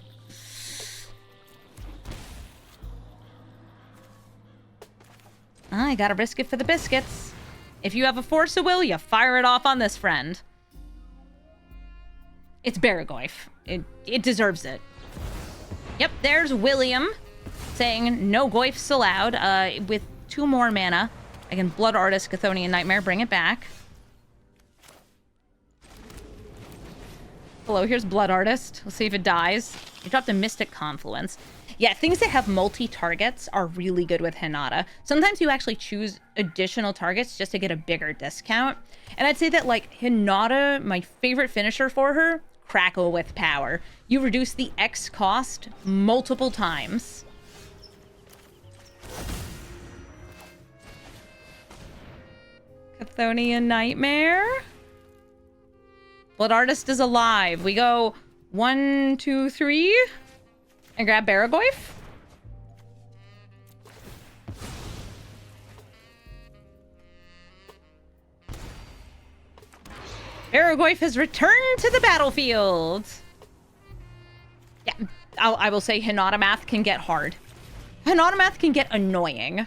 I gotta risk it for the biscuits. If you have a Force of Will, you fire it off on this friend. It's Baragoyf. It deserves it. Yep, there's William saying no Goyfs allowed. With 2 more mana, I can Blood Artist, Chthonian Nightmare, bring it back. Hello, here's Blood Artist. Let's see if it dies. You dropped a Mystic Confluence. Yeah, things that have multi-targets are really good with Hinata. Sometimes you actually choose additional targets just to get a bigger discount. And I'd say that, like, Hinata, my favorite finisher for her, Crackle with Power. You reduce the X cost multiple times. Chthonian Nightmare. Blood Artist is alive. We go 1, 2, 3. And grab Baragoyf. Baragoyf has returned to the battlefield. Yeah, I will say Hinata math can get hard. Hinata math can get annoying.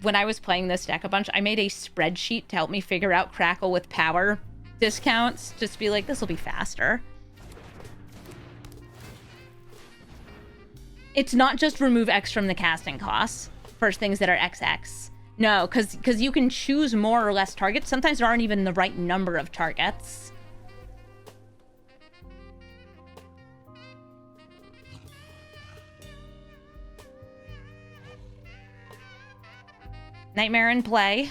When I was playing this deck a bunch, I made a spreadsheet to help me figure out Crackle with Power discounts. Just to be like, this will be faster. It's not just remove X from the casting costs for things that are XX. No, because you can choose more or less targets. Sometimes there aren't even the right number of targets. Nightmare in play.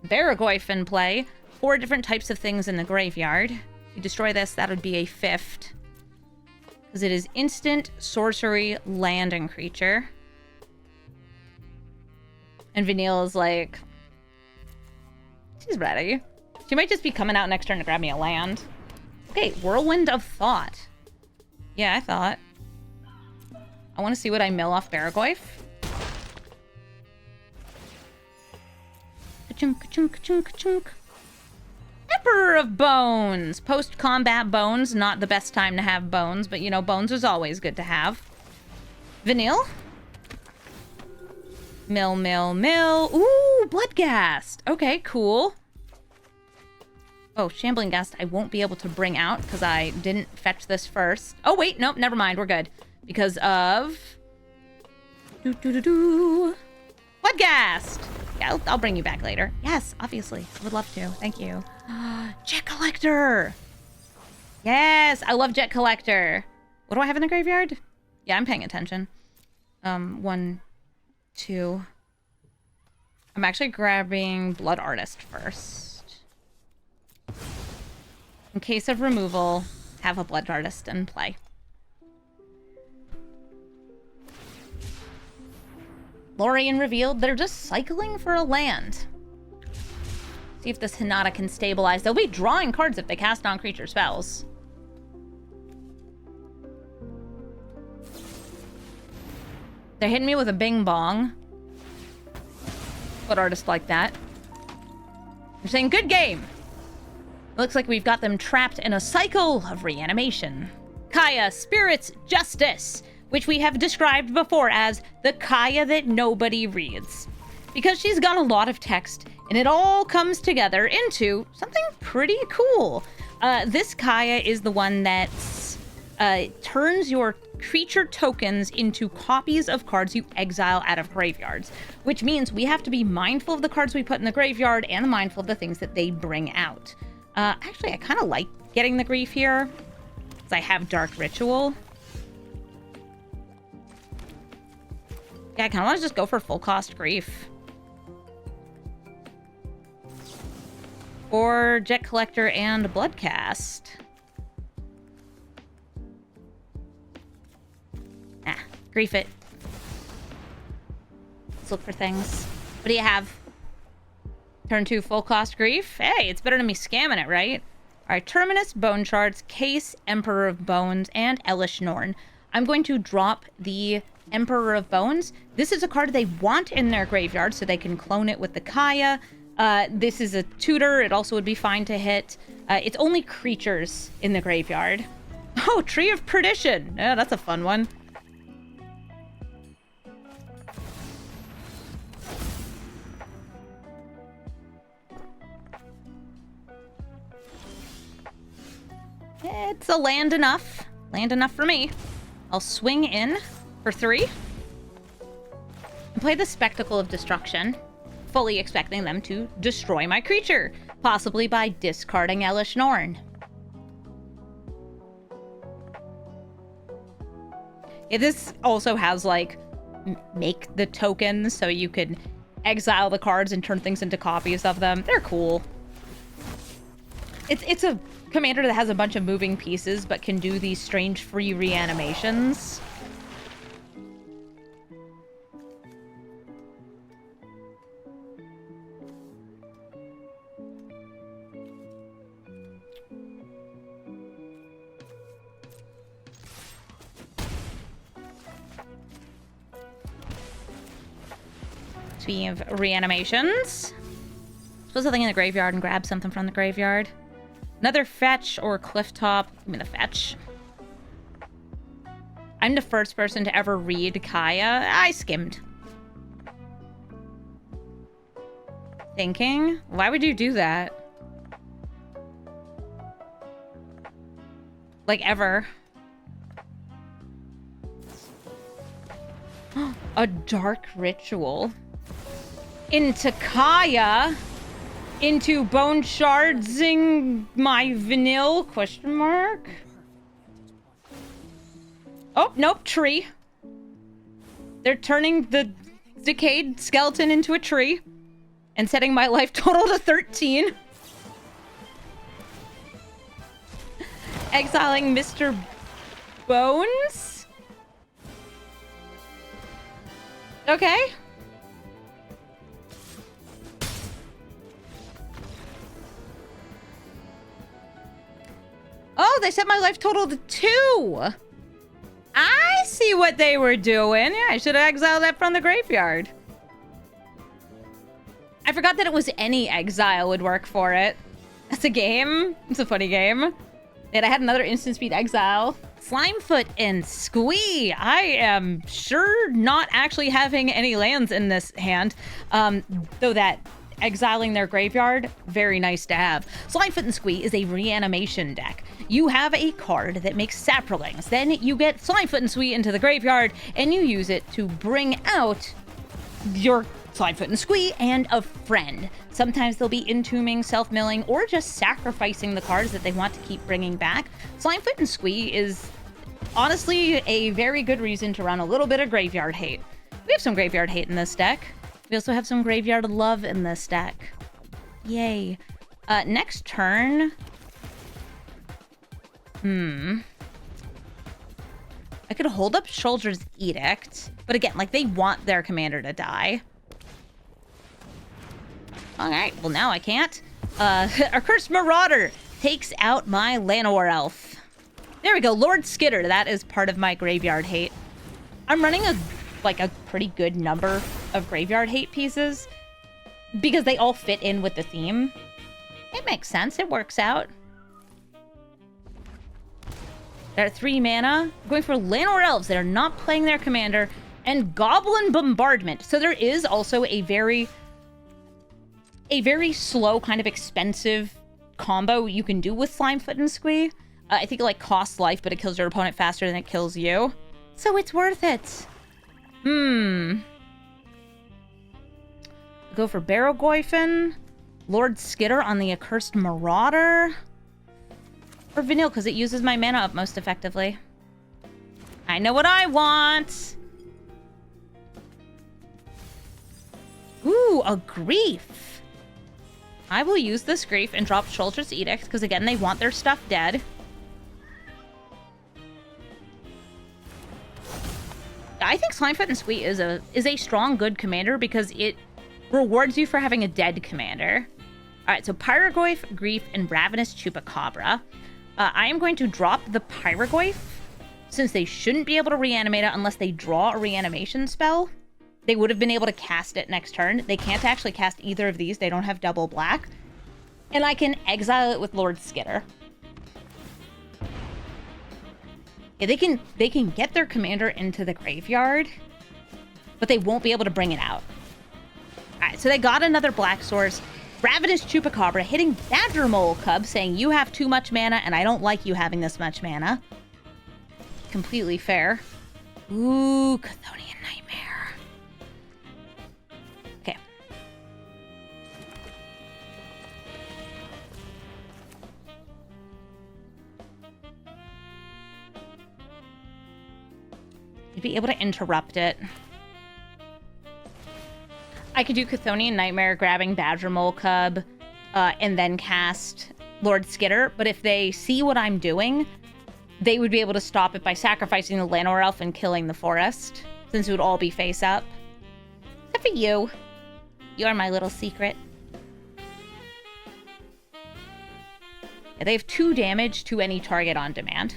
Baragoyf in play. 4 different types of things in the graveyard. If you destroy this, that would be a 5th. Because it is instant, sorcery, land, and creature. And Vanille is like... she's ready. She might just be coming out next turn to grab me a land. Okay, Whirlwind of Thought. Yeah, I thought. I want to see what I mill off Baragoyf. Ka-chunk, ka-chunk, ka-chunk, ka-chunk. Emperor of Bones. Post-combat Bones. Not the best time to have Bones, but, you know, Bones is always good to have. Vanille. Mill, mill, mill. Ooh, Bloodghast. Okay, cool. Oh, Shambling Ghast I won't be able to bring out because I didn't fetch this first. Oh, wait. Nope, never mind. We're good. Because of... Bloodghast. Yeah, I'll bring you back later. Yes, obviously. I would love to. Thank you. Jet Collector. Yes, I love Jet Collector. What do I have in the graveyard? Yeah, I'm paying attention. 1, 2. I'm actually grabbing Blood Artist first. In case of removal, have a Blood Artist in play. Lorien revealed they're just cycling for a land. See if this Hinata can stabilize. They'll be drawing cards if they cast non-creature spells. They're hitting me with a bing bong. What artist like that? They're saying, good game. Looks like we've got them trapped in a cycle of reanimation. Kaya, Spirit's Justice, which we have described before as the Kaya that nobody reads. Because she's got a lot of text, and it all comes together into something pretty cool. This Kaya is the one that turns your creature tokens into copies of cards you exile out of graveyards, which means we have to be mindful of the cards we put in the graveyard and mindful of the things that they bring out. Actually, I kind of like getting the grief here, because I have Dark Ritual. Yeah, I kind of want to just go for full cost grief. Or Jet Collector and Bloodcast. Grief it. Let's look for things. What do you have? Turn 2 full cost grief. Hey, it's better than me scamming it, right? All right, Terminus, Bone Shards, Case, Emperor of Bones, and Elish Norn. I'm going to drop the Emperor of Bones. This is a card they want in their graveyard so they can clone it with the Kaya. This is a tutor. It also would be fine to hit. It's only creatures in the graveyard. Oh, Tree of Perdition. Yeah, that's a fun one. It's a land enough. Land enough for me. I'll swing in for 3. And play the Spectacle of Destruction, fully expecting them to destroy my creature, possibly by discarding Elish Norn. Yeah, this also has, like, make the tokens so you can exile the cards and turn things into copies of them. They're cool. It's a commander that has a bunch of moving pieces but can do these strange free reanimations. Speaking of reanimations, put something in the graveyard and grab something from the graveyard. Another fetch or cliff top. Give me the fetch. I'm the first person to ever read Kaya. I skimmed. Thinking? Why would you do that? Like, ever. A Dark Ritual. Into Kaya. Into Bone Shardsing my Vanille? Question mark. Oh, nope, tree. They're turning the decayed skeleton into a tree and setting my life total to 13. Exiling Mr. Bones? Okay. Oh, they set my life total to 2. I see what they were doing. Yeah, I should have exiled that from the graveyard. I forgot that it was any exile would work for it. That's a game. It's a funny game. And I had another instant speed exile. Slimefoot and Squee. I am sure not actually having any lands in this hand. Though that exiling their graveyard, very nice to have. Slimefoot and Squee is a reanimation deck. You have a card that makes saprolings. Then you get Slimefoot and Squee into the graveyard, and you use it to bring out your Slimefoot and Squee and a friend. Sometimes they'll be entombing, self-milling, or just sacrificing the cards that they want to keep bringing back. Slimefoot and Squee is honestly a very good reason to run a little bit of Graveyard Hate. We have some Graveyard Hate in this deck. We also have some Graveyard Love in this deck. Yay. Next turn... I could hold up Soldier's Edict, but again, like, they want their commander to die. Alright, well now I can't. Our Cursed Marauder takes out my Llanowar Elf. There we go, Lord Skitter, that is part of my Graveyard Hate. I'm running a pretty good number of Graveyard Hate pieces because they all fit in with the theme. It makes sense, it works out. They're at 3 mana. We're going for Llanowar Elves that are not playing their commander, and Goblin Bombardment. So there is also a very slow, kind of expensive combo you can do with Slimefoot and Squee. I think it like costs life, but it kills your opponent faster than it kills you. So it's worth it. Go for Barrowgoyfin, Lord Skitter on the Accursed Marauder. Or Vanille, because it uses my mana up most effectively. I know what I want! Ooh, a Grief! I will use this Grief and drop Soldier's Edict, because again, they want their stuff dead. I think Slimefoot and Squee is a strong, good commander, because it rewards you for having a dead commander. Alright, so Pyrogoyf, Grief, and Ravenous Chupacabra. I am going to drop the Pyrogoyf, since they shouldn't be able to reanimate it unless they draw a reanimation spell. They would have been able to cast it next turn. They can't actually cast either of these. They don't have double black. And I can exile it with Lord Skitter. Yeah, they can get their commander into the graveyard, but they won't be able to bring it out. Alright, so they got another black source. Ravenous Chupacabra hitting Badger Mole Cub, saying you have too much mana and I don't like you having this much mana. Completely fair. Ooh, Chthonian Nightmare. Okay. You'd be able to interrupt it. I could do Chthonian Nightmare, grabbing Badger Mole Cub, and then cast Lord Skitter. But if they see what I'm doing, they would be able to stop it by sacrificing the Llanowar Elf and killing the forest, since it would all be face up. Except for you. You're my little secret. Yeah, they have 2 damage to any target on demand.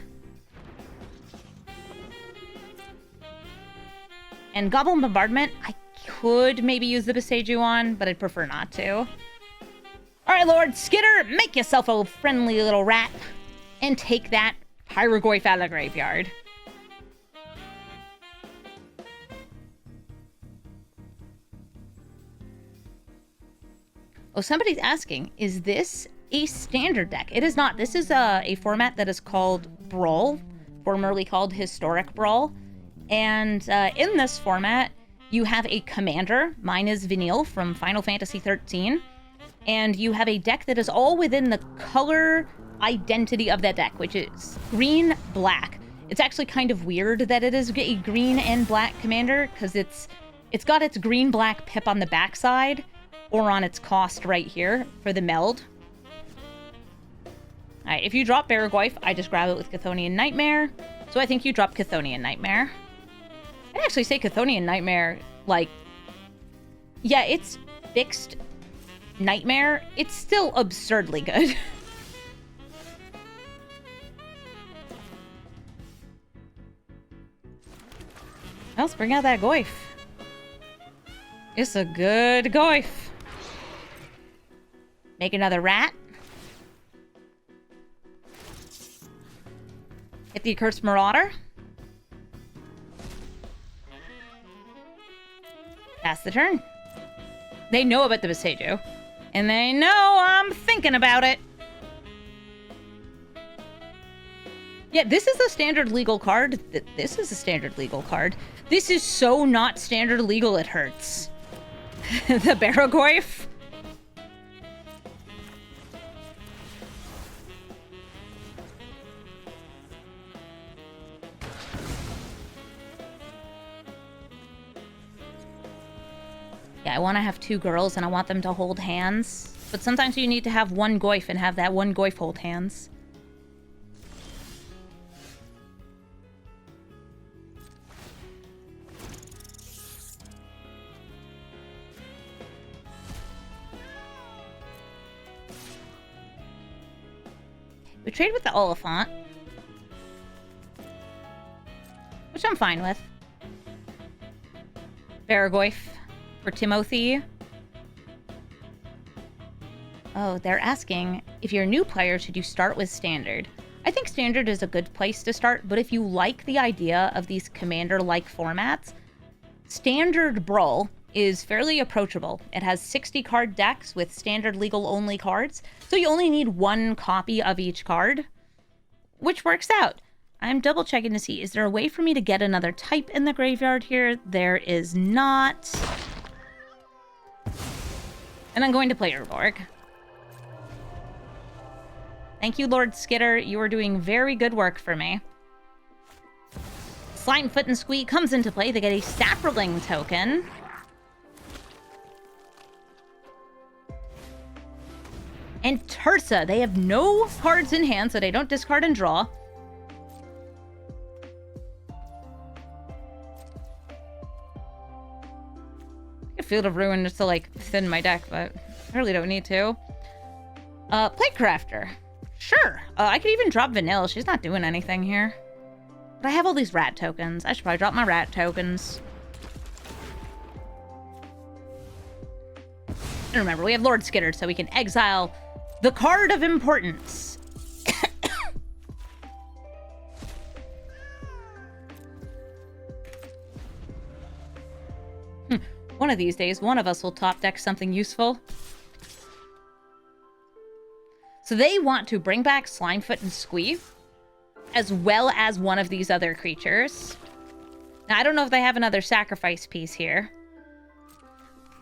And Goblin Bombardment, I could maybe use the Beseju on, but I'd prefer not to. Alright, Lord Skitter, make yourself a friendly little rat and take that Pyrogoyf out of the graveyard. Oh, somebody's asking, is this a standard deck? It is not. This is a format that is called Brawl, formerly called Historic Brawl. And in this format, you have a commander. Mine is Vanille from Final Fantasy XIII. And you have a deck that is all within the color identity of that deck, which is green-black. It's actually kind of weird that it is a green and black commander, because it's got its green-black pip on the backside, or on its cost right here for the meld. Alright, if you drop Barrowgoyf, I just grab it with Chthonian Nightmare. So I think you drop Chthonian Nightmare. I'd actually say Chthonian Nightmare, like... yeah, it's fixed Nightmare. It's still absurdly good. Let's bring out that Goyf. It's a good Goyf. Make another rat. Hit the Accursed Marauder. Pass the turn. They know about the Beseju. And they know I'm thinking about it. Yeah, this is a standard legal card. This is a standard legal card. This is so not standard legal, it hurts. The Barrowgoyf. Yeah, I want to have 2 girls and I want them to hold hands. But sometimes you need to have one goif and have that one goif hold hands. We trade with the Oliphant, which I'm fine with. Varagoif for Timothy. Oh, they're asking, if you're a new player, should you start with Standard? I think Standard is a good place to start, but if you like the idea of these Commander-like formats, Standard Brawl is fairly approachable. It has 60 card decks with standard legal only cards, so you only need 1 copy of each card, which works out. I'm double checking to see, is there a way for me to get another type in the graveyard here? There is not. And I'm going to play Urborg. Thank you, Lord Skitter. You are doing very good work for me. Slimefoot and Squee comes into play. They get a Saproling token. And Tursa, they have no cards in hand, so they don't discard and draw. I Field of Ruin just to, like, thin my deck, but I really don't need to. Platecrafter. Sure. I could even drop Vanille. She's not doing anything here. But I have all these rat tokens. I should probably drop my rat tokens. And remember, we have Lord Skitter, so we can exile the card of importance. One of these days, one of us will top deck something useful. So they want to bring back Slimefoot and Squee, as well as one of these other creatures. Now, I don't know if they have another sacrifice piece here,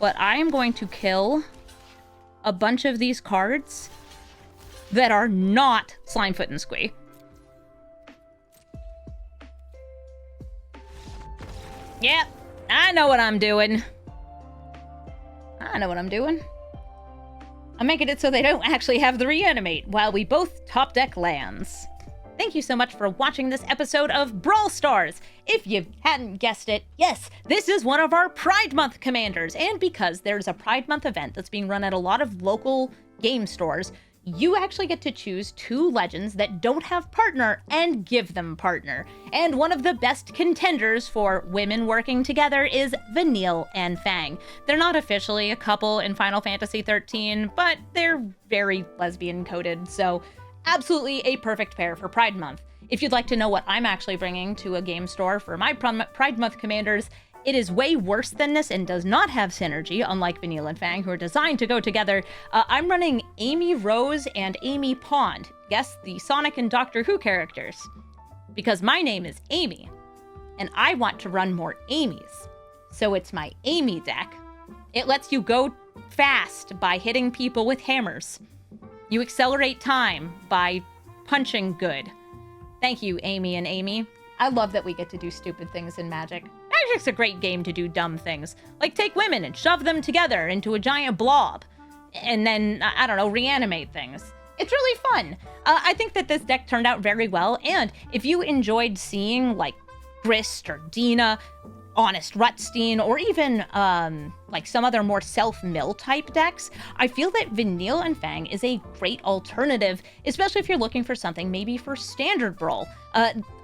but I am going to kill a bunch of these cards that are not Slimefoot and Squee. Yep, I know what I'm doing. I'm making it so they don't actually have the reanimate while we both top deck lands. Thank you so much for watching this episode of Brawl Stars. If you hadn't guessed it, yes, this is one of our Pride Month commanders. And because there's a Pride Month event that's being run at a lot of local game stores, you actually get to choose 2 legends that don't have partner and give them partner. And one of the best contenders for women working together is Vanille and Fang. They're not officially a couple in Final Fantasy XIII, but they're very lesbian coded, so absolutely a perfect pair for Pride Month. If you'd like to know what I'm actually bringing to a game store for my Pride Month commanders, it is way worse than this and does not have synergy, unlike Vanille and Fang, who are designed to go together. I'm running Amy Rose and Amy Pond. Guess the Sonic and Doctor Who characters. Because my name is Amy, and I want to run more Amy's. So it's my Amy deck. It lets you go fast by hitting people with hammers. You accelerate time by punching good. Thank you, Amy and Amy. I love that we get to do stupid things in Magic. Magic's a great game to do dumb things, like take women and shove them together into a giant blob, and then, I don't know, reanimate things. It's really fun. I think that this deck turned out very well, and if you enjoyed seeing, like, Grist or Dina, Honest Rutstein, or even, like, some other more self-mill type decks, I feel that Vanille and Fang is a great alternative, especially if you're looking for something maybe for Standard Brawl.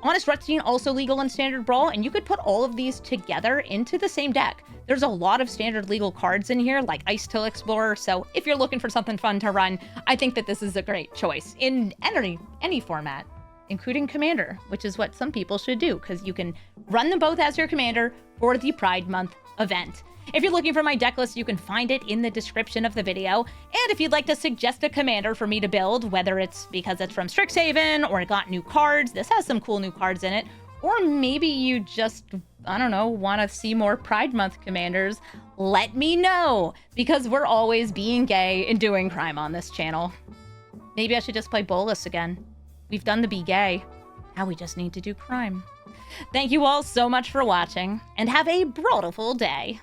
Honest Rutstein also legal in Standard Brawl, and you could put all of these together into the same deck. There's a lot of standard legal cards in here, like Ice Till Explorer, so if you're looking for something fun to run, I think that this is a great choice in any format, including Commander, which is what some people should do, because you can run them both as your Commander for the Pride Month event. If you're looking for my deck list, you can find it in the description of the video. And if you'd like to suggest a commander for me to build, whether it's because it's from Strixhaven or it got new cards, this has some cool new cards in it, or maybe you just, I don't know, want to see more Pride Month commanders, let me know, because we're always being gay and doing crime on this channel. Maybe I should just play Bolus again. We've done the be gay. Now we just need to do crime. Thank you all so much for watching, and have a brawlful day.